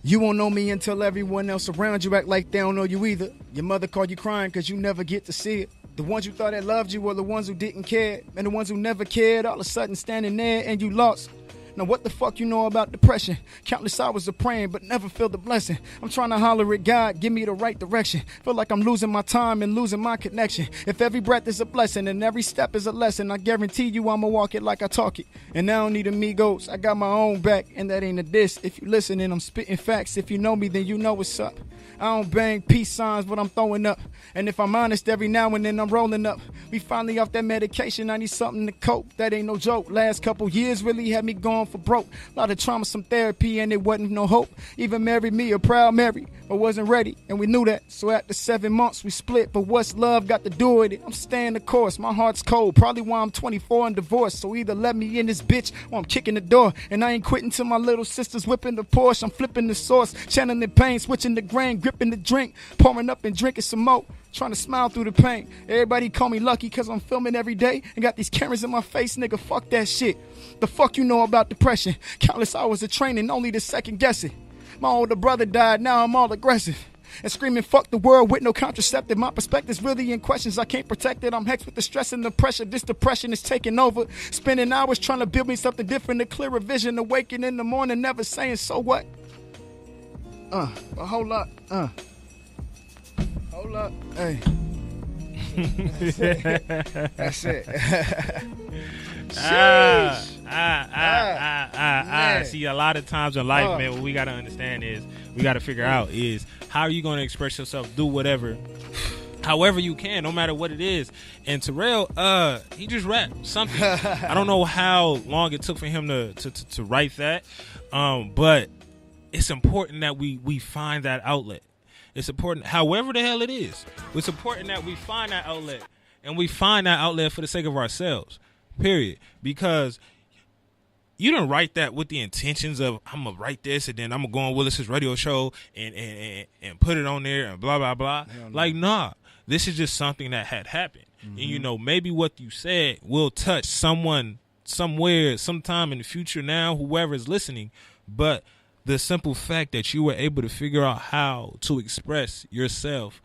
You won't know me until everyone else around you act like they don't know you either. Your mother called you crying because you never get to see it. The ones you thought that loved you were the ones who didn't care. And the ones who never cared, all of a sudden standing there and you lost. Now what the fuck you know about depression? Countless hours of praying but never feel the blessing. I'm trying to holler at God, give me the right direction. Feel like I'm losing my time and losing my connection. If every breath is a blessing and every step is a lesson, I guarantee you I'ma walk it like I talk it. And I don't need amigos, I got my own back. And that ain't a diss. If you listen and I'm spitting facts, if you know me then you know what's up. I don't bang peace signs but I'm throwing up. And if I'm honest, every now and then I'm rolling up. We finally off that medication, I need something to cope. That ain't no joke. Last couple years really had me going for broke. A lot of trauma, some therapy, and it wasn't no hope. Even married me a proud Mary, but wasn't ready, and we knew that. So after 7 months we split, but what's love got to do with it? I'm staying the course, my heart's cold. Probably why I'm 24 and divorced. So either let me in this bitch or I'm kicking the door. And I ain't quitting till my little sister's whipping the Porsche. I'm flipping the sauce, channeling pain, switching the grain, gripping the drink, pouring up and drinking some more. Trying to smile through the pain. Everybody call me lucky cause I'm filming every day and got these cameras in my face, nigga, fuck that shit. The fuck you know about depression? Countless hours of training, only to second guess it. My older brother died, now I'm all aggressive. And screaming fuck the world with no contraceptive. My perspective's really in questions, I can't protect it. I'm hexed with the stress and the pressure, this depression is taking over. Spending hours trying to build me something different, a clearer vision. Awaken in the morning, never saying so what. A whole lot, Hold up. Hey. That's it. See, a lot of times in life, man, what we got to understand is, we got to figure out is, how are you going to express yourself? Do whatever, however you can, no matter what it is. And Terrell, he just rapped something. I don't know how long it took for him to write that, but it's important that we find that outlet. It's important, however the hell it is. It's important that we find that outlet, and we find that outlet for the sake of ourselves, period. Because you didn't write that with the intentions of I'm gonna write this and then I'm gonna go on Willis's radio show and put it on there and blah blah blah. Like, nah, this is just something that had happened. And you know, maybe what you said will touch someone somewhere, sometime in the future now, whoever is listening. But the simple fact that you were able to figure out how to express yourself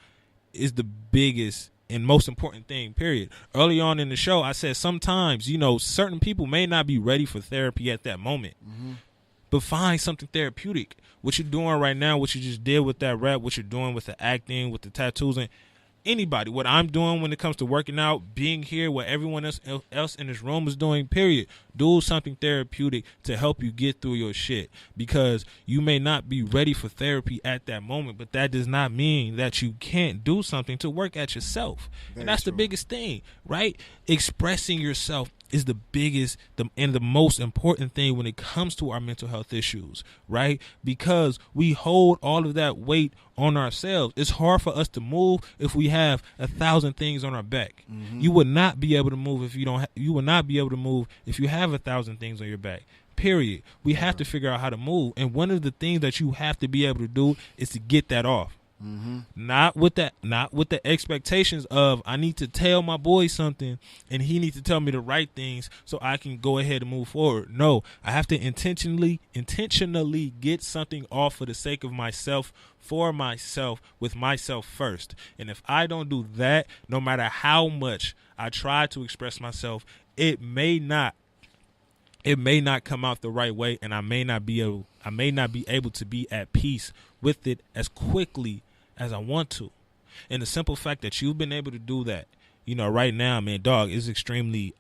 is the biggest and most important thing, period. Early on in the show, I said sometimes, you know, certain people may not be ready for therapy at that moment. But find something therapeutic. What you're doing right now, what you just did with that rap, what you're doing with the acting, with the tattoos, and anybody, what I'm doing when it comes to working out, being here, what everyone else in this room is doing, period. Do something therapeutic to help you get through your shit, because you may not be ready for therapy at that moment, but that does not mean that you can't do something to work at yourself. And that's the biggest thing, right? Expressing yourself is the biggest and the most important thing when it comes to our mental health issues, right? Because we hold all of that weight on ourselves. It's hard for us to move if we have 1,000 things on our back. You would not be able to move if you would not be able to move if you have 1,000 things on your back. Period. We have to figure out how to move, and one of the things that you have to be able to do is to get that off. Not with the expectations of I need to tell my boy something and he needs to tell me the right things so I can go ahead and move forward. No, I have to intentionally get something off for the sake of myself, for myself, with myself first. And if I don't do that, no matter how much I try to express myself, it may not come out the right way, and I may not be able to be at peace with it as quickly as I want to. And the simple fact that you've been able to do that, you know, right now, man, dog, is extremely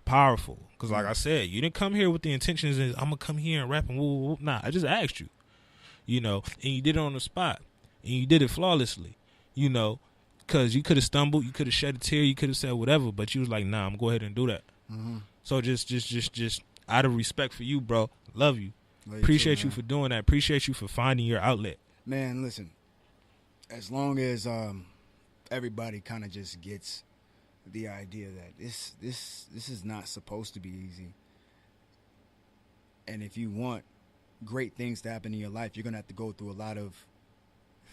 powerful. Because like I said, you didn't come here with the intentions of I'm gonna come here and rap and woo, woo, woo. Nah, I just asked you, you know, and you did it on the spot, and you did it flawlessly, you know, because you could have stumbled, you could have shed a tear, you could have said whatever, but you was like, nah, I'm gonna go ahead and do that. So just out of respect for you, bro, love you. Appreciate you for doing that. Appreciate you for finding your outlet. Man, listen, as long as everybody kind of just gets the idea that this is not supposed to be easy, and if you want great things to happen in your life, you're gonna have to go through a lot of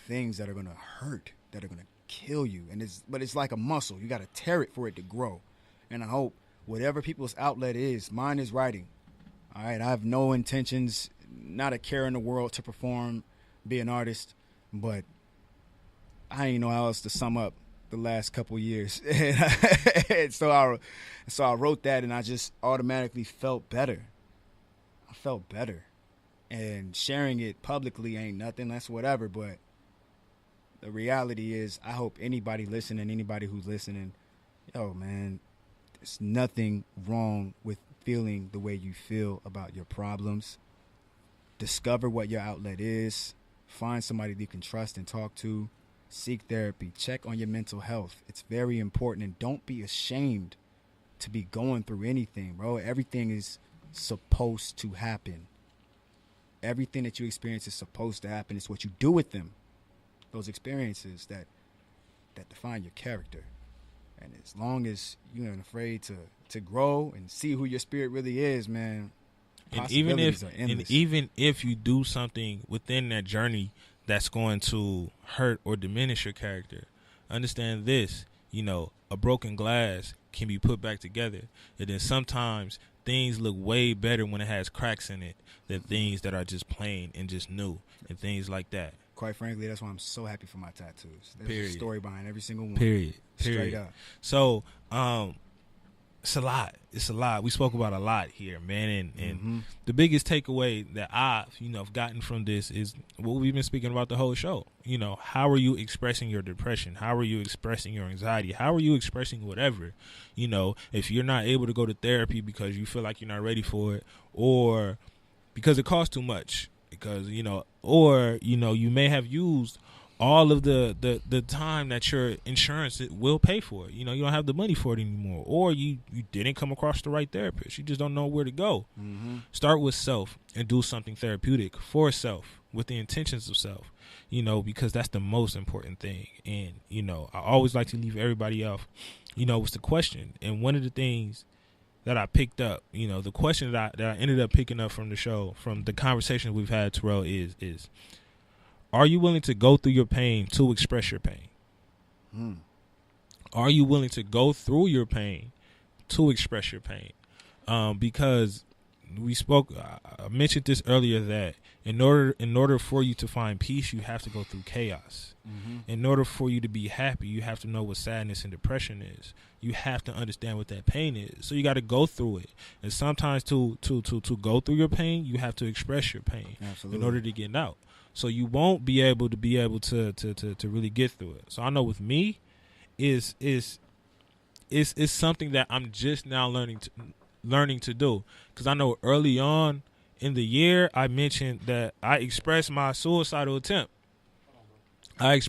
things that are gonna hurt, that are gonna kill you, but it's like a muscle. You gotta tear it for it to grow. And I hope whatever people's outlet is, mine is writing. All right, I have no intentions, not a care in the world to perform, be an artist, but I didn't know how else to sum up the last couple years. And so I wrote that, and I just automatically felt better. I felt better. And sharing it publicly ain't nothing, that's whatever, but the reality is I hope anybody who's listening, yo, man, there's nothing wrong with feeling the way you feel about your problems. Discover what your outlet is. Find somebody that you can trust and talk to. Seek therapy. Check on your mental health. It's very important. And don't be ashamed to be going through anything, bro. Everything is supposed to happen. Everything that you experience is supposed to happen. It's what you do with them, those experiences, that define your character. And as long as you aren't afraid to grow and see who your spirit really is, man, and even if you do something within that journey that's going to hurt or diminish your character, understand this, you know, a broken glass can be put back together. And then sometimes things look way better when it has cracks in it than things that are just plain and just new and things like that. Quite frankly, that's why I'm so happy for my tattoos. There's Period. a story behind every single one. Period. Straight up. So, it's a lot. It's a lot. We spoke about a lot here, man. And the biggest takeaway that I've gotten from this is what we've been speaking about the whole show. You know, how are you expressing your depression? How are you expressing your anxiety? How are you expressing whatever? You know, if you're not able to go to therapy because you feel like you're not ready for it, or because it costs too much, because, you know, or, you know, you may have used all of the time that your insurance will pay for it. You know, you don't have the money for it anymore, or you didn't come across the right therapist. You just don't know where to go. Start with self and do something therapeutic for self with the intentions of self, you know, because that's the most important thing. And, you know, I always like to leave everybody off, you know, with the question. And one of the things that I picked up, you know, the question that I ended up picking up from the show, from the conversation we've had, Terrell, is are you willing to go through your pain to express your pain? Are you willing to go through your pain to express your pain? Because I mentioned this earlier, that in order for you to find peace, you have to go through chaos. In order for you to be happy, you have to know what sadness and depression is. You have to understand what that pain is. So you got to go through it. And sometimes to go through your pain, you have to express your pain. Absolutely. In order to get out. So you won't be able to really get through it. So I know with me, is something that I'm just now learning to do, because I know early on in the year I mentioned that I expressed my suicidal attempt. I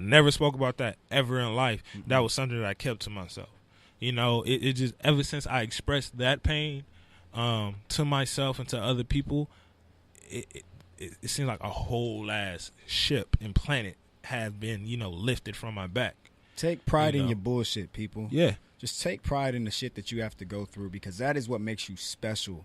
never spoke about that ever in life. That was something that I kept to myself. You know, it just, ever since I expressed that pain to myself and to other people, it seems like a whole ass ship and planet have been, you know, lifted from my back. Take pride in your bullshit, people. Yeah. Just take pride in the shit that you have to go through, because that is what makes you special.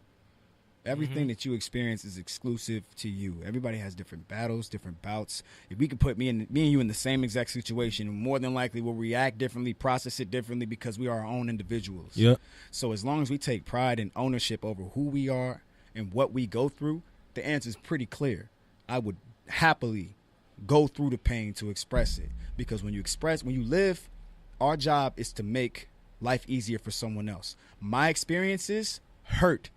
Everything that you experience is exclusive to you. Everybody has different battles, different bouts. If we could put me and you in the same exact situation, more than likely we'll react differently, process it differently, because we are our own individuals. Yep. So as long as we take pride and ownership over who we are and what we go through, the answer is pretty clear. I would happily go through the pain to express it, because when you live, our job is to make life easier for someone else. My experiences hurt,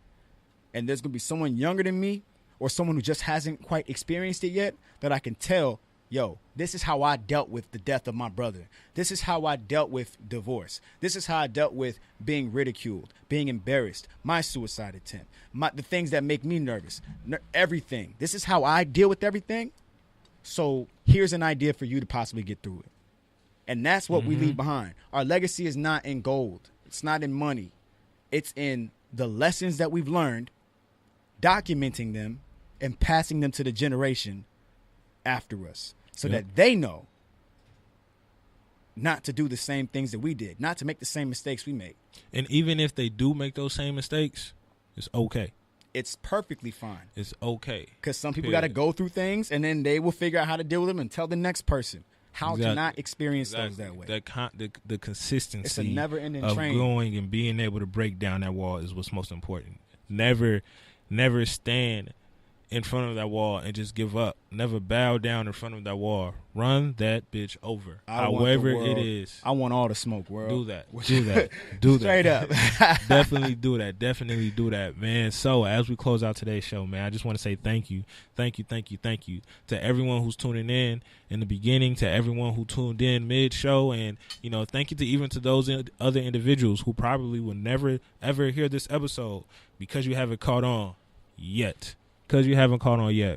and there's gonna be someone younger than me or someone who just hasn't quite experienced it yet that I can tell, yo, this is how I dealt with the death of my brother. This is how I dealt with divorce. This is how I dealt with being ridiculed, being embarrassed, my suicide attempt, the things that make me nervous, everything. This is how I deal with everything. So here's an idea for you to possibly get through it. And that's what we leave behind. Our legacy is not in gold. It's not in money. It's in the lessons that we've learned, documenting them, and passing them to the generation after us, so that they know not to do the same things that we did, not to make the same mistakes we made. And even if they do make those same mistakes, it's okay. It's perfectly fine. It's okay. Because some people got to go through things, and then they will figure out how to deal with them and tell the next person how to not experience those that way. The consistency, it's a never-ending of train. going and being able to break down that wall is what's most important. Never stand in front of that wall and just give up. Never bow down in front of that wall. Run that bitch over. However it is. I want all the smoke, world. Do that. Do that. Straight up. Definitely do that, man. So as we close out today's show, man, I just want to say thank you to everyone who's tuning in the beginning, to everyone who tuned in mid-show, and, you know, thank you to those other individuals who probably will never ever hear this episode because you haven't caught on yet.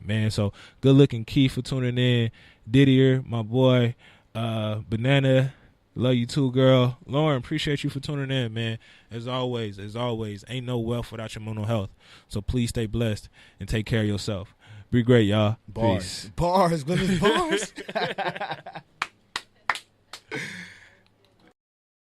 Man. So good looking Keith for tuning in. Didier, my boy, Banana, love you too, girl. Lauren, appreciate you for tuning in, man. As always, ain't no wealth without your mental health. So please stay blessed and take care of yourself. Be great, y'all. Bars. Peace. Bars. Bars.